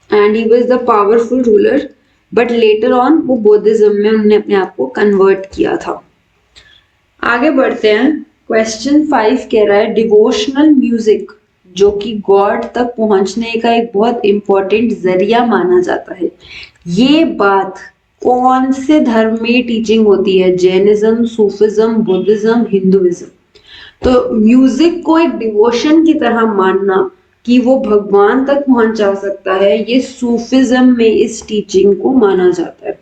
and he was the powerful ruler, but later on वो बुद्धिज्म में उन्होंने अपने आप को कन्वर्ट किया था। आगे बढ़ते हैं। क्वेश्चन 5 कह रहा है डिवोशनल म्यूजिक जो कि गॉड तक पहुंचने का एक बहुत इंपॉर्टेंट जरिया माना जाता है, ये बात कौन से धर्म में टीचिंग होती है? Jainism, Sufism, Buddhism, Hinduism. तो म्यूजिक को एक डिवोशन की तरह मानना कि वो भगवान तक पहुंचा सकता है, ये सूफिज्म में इस टीचिंग को माना जाता है।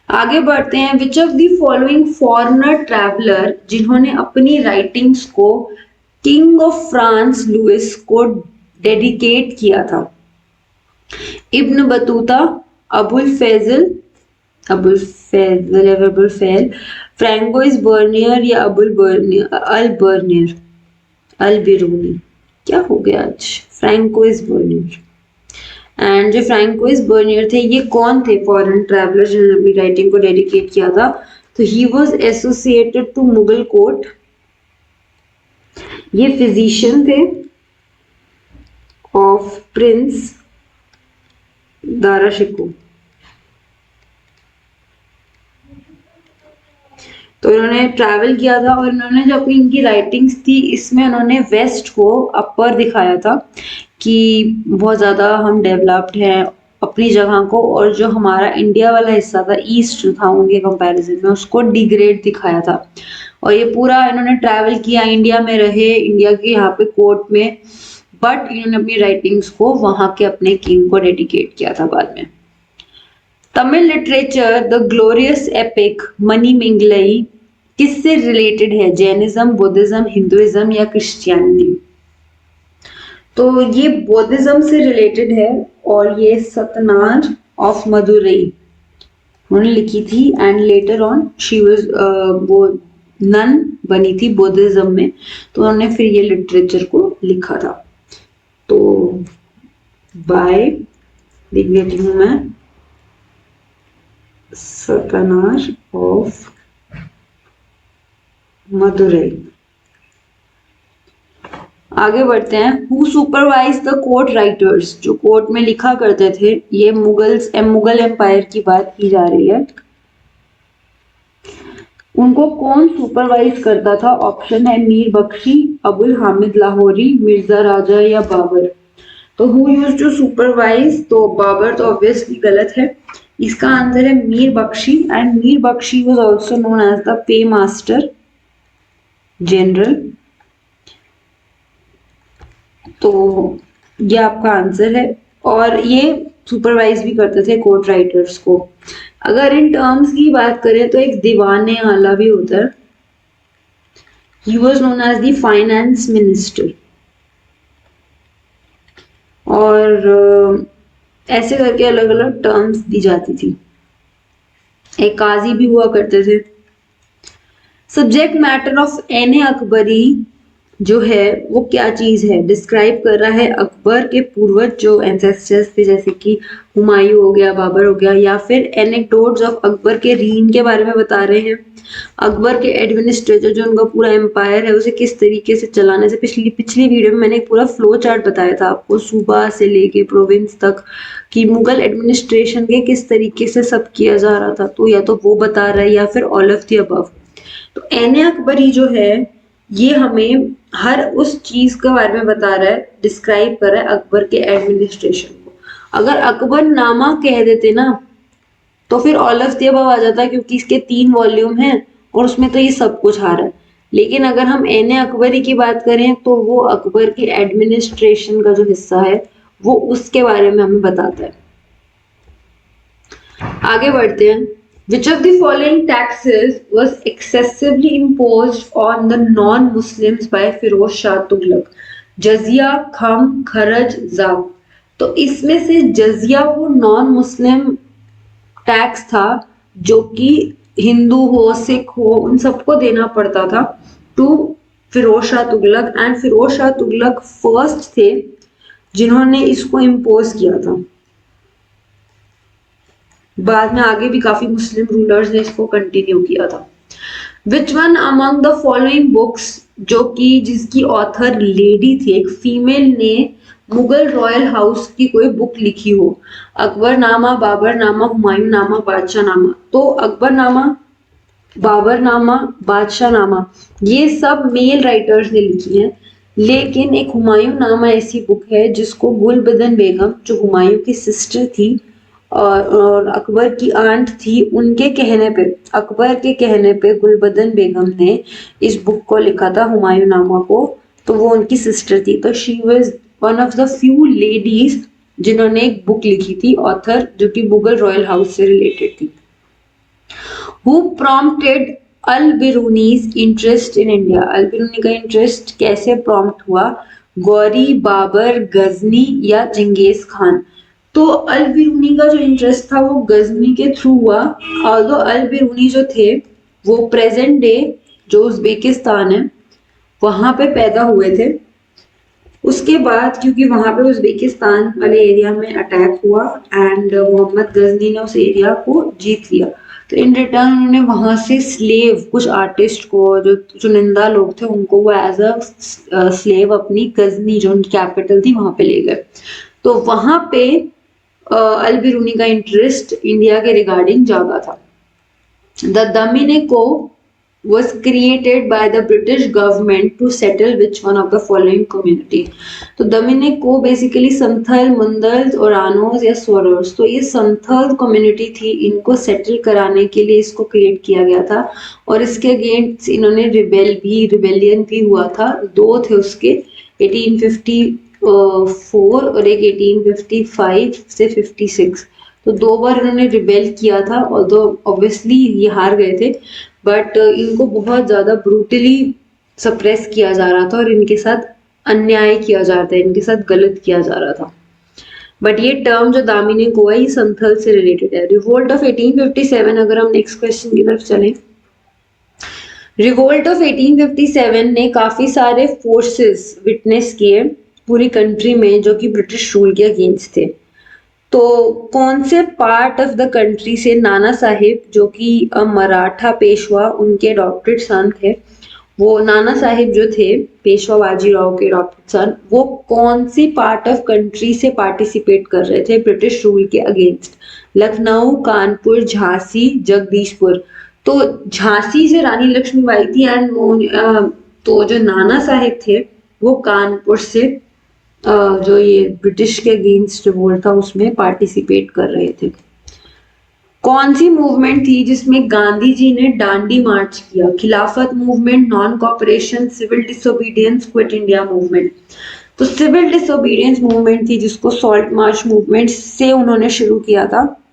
आगे बढ़ते हैं। Which of the following foreigner traveller जिन्होंने अपनी राइटिंग्स को किंग ऑफ फ्रांस लुइस को डेडिकेट किया था? Ibn Battuta, Abul Fazl, Francois Bernier या अल बिरूनी। क्या हो गया आज? Francois Bernier. एंड जो फ्रैंकोइस बर्नियर थे ये कौन थे फॉरेन ट्रैवलर जिन्होंने अपनी राइटिंग को डेडिकेट किया था? तो he was associated to Mughal court. ये फिजिशियन थे ऑफ प्रिंस दारा शिकोह। तो इन्होंने ट्रैवल किया था और इन्होंने जो अपनी इनकी राइटिंग्स थी इसमें उन्होंने वेस्ट को अपर दिखाया था। कि बहुत ज़्यादा हम डेवलप्ड हैं अपनी जगह को, और जो हमारा इंडिया वाला हिस्सा था ईस्ट था उनके कंपैरिजन में उसको डिग्रेड दिखाया था। और ये पूरा इन्होंने ट्रैवल किया, इंडिया में रहे, इंडिया के यहाँ पे कोर्ट में, बट इन्होंने अपनी राइटिंग्स को वहां के अपने किंग को डेडिकेट किया था बाद में। Tamil literature the glorious epic Manimekalai किससे रिलेटेड है? जैनिज्म, बुद्धिज्म, हिंदुइज्म या क्रिश्चियनिटी? तो ये बौद्धिज्म से रिलेटेड है, और ये सतनाज ऑफ मदुरई उन्होंने लिखी थी, and later on she was वो नन बनी थी बौद्धिज्म में, तो उन्होंने फिर ये लिटरेचर को लिखा था। तो बाय लिख देती हूँ मैं, सतनाज ऑफ मदुरई। आगे बढ़ते हैं। Who supervise the court writers? जो कोर्ट में लिखा करते थे, ये मुगल एम्पायर की बात की जा रही है। उनको कौन सुपरवाइज करता था? ऑप्शन है मीर बख्शी, अबुल हामिद लाहौरी, मिर्जा राजा या बाबर। तो हु यूज्ड टू सुपरवाइज? तो बाबर तो ऑब्वियसली गलत है, इसका आंसर है Mir Bakshi, and Mir Bakshi was also known as the paymaster general. तो ये आपका आंसर है, और ये सुपरवाइज भी करते थे कोर्ट राइटर्स को। अगर इन टर्म्स की बात करें तो एक दीवाने आला भी होता है, he was known as the finance minister. और ऐसे करके अलग अलग टर्म्स दी जाती थी। एक काजी भी हुआ करते थे। Subject matter of Ain Akbari जो है वो क्या चीज है? डिस्क्राइब कर रहा है अकबर के पूर्वज जो एंसेस्टर्स थे, जैसे कि हुमायूं हो गया, बाबर हो गया, या फिर एनेक्डोट्स ऑफ अकबर के रीन के बारे में बता रहे हैं। अकबर के एडमिनिस्ट्रेटर जो उनका पूरा एम्पायर है उसे किस तरीके से चलाने से, पिछली पिछली वीडियो में मैंने एक पूरा फ्लो चार्ट बताया था आपको, सूबा से लेके प्रोविंस तक, कि मुगल एडमिनिस्ट्रेशन के किस तरीके से सब किया जा रहा था। तो या तो वो बता रहा है या फिर ऑल ऑफ द अबव। तो एन अकबरी जो है ये हमें हर उस चीज के बारे में बता रहा है, डिस्क्राइब कर रहा है अकबर के एडमिनिस्ट्रेशन को। अगर अकबर नामा कह देते ना तो फिर ऑल ऑफ द अबव आ जाता, क्योंकि इसके 3 वॉल्यूम हैं और उसमें तो ये सब कुछ आ रहा है। लेकिन अगर हम एन अकबरी की बात करें तो वो अकबर के एडमिनिस्ट्रेशन का जो हिस्सा है वो उसके बारे में हमें बताता है। आगे बढ़ते हैं। Which of the following taxes was excessively imposed on the non-Muslims by Firoz Shah Tughlaq? जजिया, खम, खरज, जाब। तो इसमें से जजिया वो नॉन मुस्लिम टैक्स था जो कि हिंदू हो, सिख हो, उन सबको देना पड़ता था to Firoz Shah Tughlaq, and Firoz Shah Tughlaq first थे जिन्होंने इसको इम्पोज किया था। बाद में आगे भी काफी मुस्लिम रूलर्स ने इसको कंटिन्यू किया था। Which one among the following books, जो कि जिसकी ऑथर लेडी थी, एक फीमेल ने मुगल रॉयल हाउस की कोई बुक लिखी हो? अकबरनामा, बाबरनामा, हुमायूंनामा, बादशाहनामा। तो अकबरनामा, बाबरनामा, बादशाहनामा ये सब मेल राइटर्स ने लिखी हैं, लेकिन एक हुमायूंनामा ऐसी बुक है जिसको गुलबदन बेगम जो हुमायूं की सिस्टर थी और अकबर की आंट थी, उनके कहने पे, अकबर के कहने पे गुलबदन बेगम ने इस बुक को लिखा था, हुमायूंनामा को। तो वो उनकी सिस्टर थी, तो she was one of the few ladies जिन्होंने एक बुक लिखी थी, ऑथर जो कि मुगल रॉयल हाउस से रिलेटेड थी। Who prompted Al Biruni's interest in India? Al Biruni का इंटरेस्ट कैसे प्रॉम्प्ट हुआ? गौरी, बाबर, गजनी या चंगेज खान? तो अल बिरूनी का जो इंटरेस्ट था वो गजनी के थ्रू हुआ। ऑल्दो अल बिरूनी जो थे वो प्रेजेंट डे जो उज्बेकिस्तान है वहां पे पैदा हुए थे। उसके बाद क्योंकि वहां पे उज्बेकिस्तान वाले एरिया में अटैक हुआ एंड मोहम्मद गजनी ने उस एरिया को जीत लिया, तो इन रिटर्न उन्होंने वहां से स्लेव कुछ आर्टिस्ट को, जो चुनिंदा लोग थे उनको, वो एज अ स्लेव अपनी गजनी जो उनकी कैपिटल थी वहां पे ले गए। तो वहां पे अल बिरूनी का इंटरेस्ट इंडिया के रिगार्डिंग ज्यादा था। द दमिने को was created by the British government to settle which one of the following community. तो डोमिनिक को बेसिकली संथल, मुंदल्स, ओरानोस या सोरोस, तो ये संथल कम्युनिटी थी, इनको सेटल कराने के लिए इसको क्रिएट किया गया था और इसके अगेंस्ट इन्होंने रिबेलियन भी हुआ था। दो थे उसके, 1854 और एक 1855 से 56। तो दो बार इन्होंने रिबेल किया था और दो ऑब्वियसली ये हार गए थे, बट इनको बहुत ज्यादा ब्रूटली सप्रेस किया जा रहा था और इनके साथ अन्याय किया जा रहा था, इनके साथ गलत किया जा रहा था। बट ये टर्म जो दामिनी को है ये संथल से रिलेटेड है। रिवोल्ट ऑफ 1857, अगर हम नेक्स्ट क्वेश्चन की तरफ चलें, रिवोल्ट ऑफ 1857 ने काफी सारे फोर्सेस विटनेस किए पूरी कंट्री में जो कि ब्रिटिश रूल के अगेंस्ट थे। तो कौन से पार्ट ऑफ द कंट्री से नाना साहिब जो कि मराठा पेशवा उनके अडॉप्टेड सन थे, वो नाना साहिब जो थे पेशवा बाजीराव के अडॉप्टेड सन, वो कौन सी पार्ट ऑफ कंट्री से पार्टिसिपेट कर रहे थे ब्रिटिश रूल के अगेंस्ट? लखनऊ, कानपुर, झांसी, जगदीशपुर। तो झांसी से रानी लक्ष्मीबाई थी एंड तो जो नाना साहिब थे वो कानपुर से जो ये ब्रिटिश के अगेंस्ट रिवोल्ट था उसमें पार्टिसिपेट कर रहे थे। कौन सी मूवमेंट थी जिसमें गांधी जी ने डांडी मार्च किया? Khilafat movement, non cooperation, civil disobedience, quit India movement. तो सिविल डिसोबीडियंस मूवमेंट थी जिसको सॉल्ट मार्च मूवमेंट से उन्होंने शुरू किया था।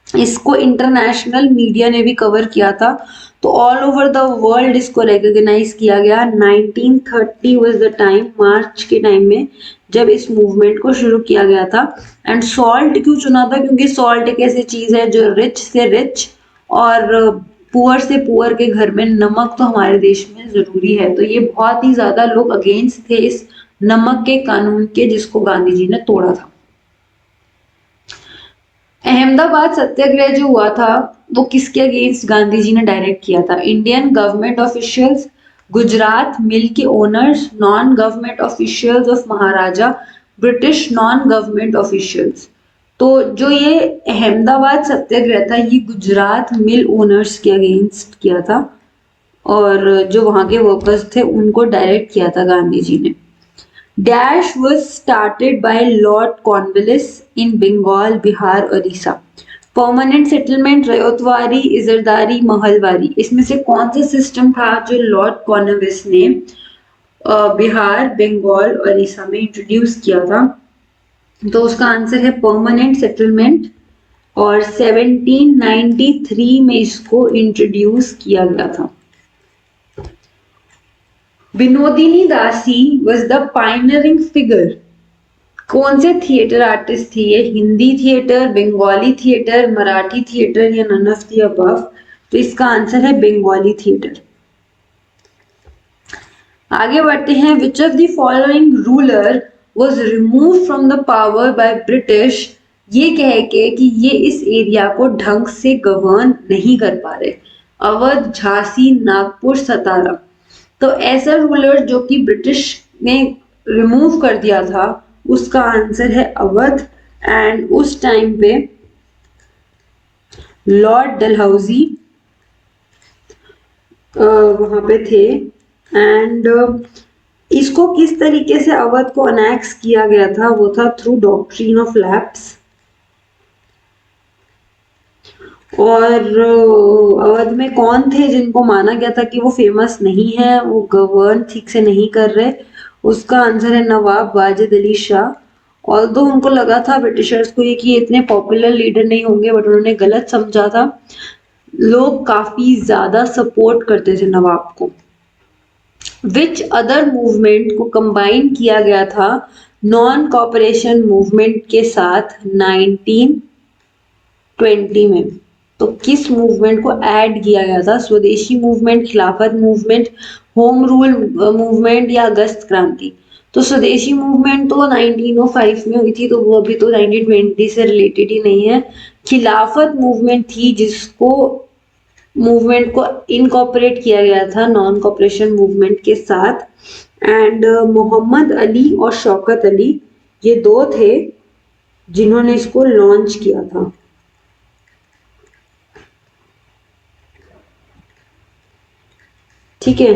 इसको इंटरनेशनल मीडिया ने भी कवर किया था, तो ऑल ओवर द वर्ल्ड इसको रिकॉग्नाइज किया गया। 1930 वाज द टाइम, मार्च के टाइम में जब इस मूवमेंट को शुरू किया गया था। एंड सॉल्ट क्यों चुना था? क्योंकि सॉल्ट एक ऐसी चीज है जो रिच से रिच और पुअर से पुअर के घर में नमक तो हमारे देश में जरूरी है, तो ये बहुत ही ज्यादा लोग अगेंस्ट थे इस नमक के कानून के जिसको गांधी जी ने तोड़ा था। अहमदाबाद सत्याग्रह जो हुआ था वो किसके अगेंस्ट गांधी जी ने डायरेक्ट किया था? इंडियन गवर्नमेंट ऑफिशियल्स, गुजरात मिल के owners, non government officials of Maharaja, British non government officials. तो जो ये अहमदाबाद सत्याग्रह था ये गुजरात मिल ओनर्स के अगेंस्ट किया था और जो वहां के वर्कर्स थे उनको डायरेक्ट किया था गांधी जी ने। Dash was started by Lord Cornwallis in Bengal, Bihar, Orissa. Permanent settlement, Ryotwari, Izaradari, Mahalwari, इसमें से कौन सा सिस्टम था जो लॉर्ड कॉर्नवालिस ने बिहार, बंगाल, ओडिशा में इंट्रोड्यूस किया था? तो उसका आंसर है परमानेंट सेटलमेंट और 1793 में इसको इंट्रोड्यूस किया गया था। विनोदिनी दासी was the pioneering figure. कौन से थिएटर आर्टिस्ट थी ये? Hindi theatre, Bengali theatre, Marathi theatre या नन ऑफ द अबव? तो इसका आंसर है बंगाली थिएटर। आगे बढ़ते हैं। Which of the following ruler was removed from the power by British, ये कह के कि ये इस एरिया को ढंग से गवर्न नहीं कर पा रहे? अवध, झांसी, नागपुर, सतारा। तो ऐसा रूलर जो कि ब्रिटिश ने रिमूव कर दिया था उसका आंसर है अवध। एंड उस टाइम पे लॉर्ड डलहौजी वहां पे थे। एंड इसको किस तरीके से अवध को अनेक्स किया गया था? वो था थ्रू डॉक्ट्रिन ऑफ लैप्स। और अवध में कौन थे जिनको माना गया था कि वो फेमस नहीं है, वो गवर्न ठीक से नहीं कर रहे? उसका आंसर है नवाब वाजिद अली शाह। ऑल्दो उनको लगा था ब्रिटिशर्स को ये कि इतने पॉपुलर लीडर नहीं होंगे, बट उन्होंने गलत समझा था। लोग काफी ज्यादा सपोर्ट करते थे नवाब को। विच अदर मूवमेंट को कंबाइन किया गया था नॉन कॉपरेशन मूवमेंट के साथ 1920 में? तो किस मूवमेंट को ऐड किया गया था? स्वदेशी मूवमेंट, खिलाफत मूवमेंट, होम रूल मूवमेंट या अगस्त क्रांति? तो स्वदेशी मूवमेंट तो 1905 में हुई थी, तो वो अभी तो 1920 से रिलेटेड ही नहीं है। खिलाफत मूवमेंट थी जिसको मूवमेंट को इनकॉपरेट किया गया था नॉन कॉपरेशन मूवमेंट के साथ। एंड मोहम्मद अली और शौकत अली ये दो थे जिन्होंने इसको लॉन्च किया था। ठीक है,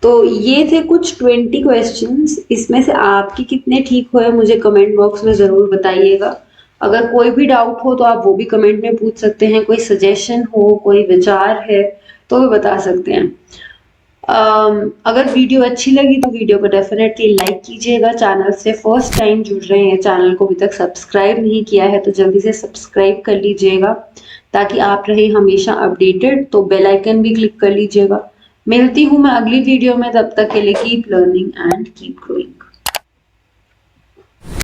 तो ये थे कुछ 20 क्वेश्चंस। इसमें से आपके कितने ठीक हुए मुझे कमेंट बॉक्स में जरूर बताइएगा। अगर कोई भी डाउट हो तो आप वो भी कमेंट में पूछ सकते हैं, कोई सजेशन हो, कोई विचार है तो भी बता सकते हैं। अगर वीडियो अच्छी लगी तो वीडियो को डेफिनेटली लाइक कीजिएगा। चैनल से फर्स्ट टाइम जुड़ रहे हैं, चैनल को अभी तक सब्सक्राइब नहीं किया है तो जल्दी से सब्सक्राइब कर लीजिएगा ताकि आप रहे हमेशा अपडेटेड। तो बेल आइकन भी क्लिक कर लीजिएगा। मिलती हूँ मैं अगली वीडियो में, तब तक के लिए keep learning and keep growing.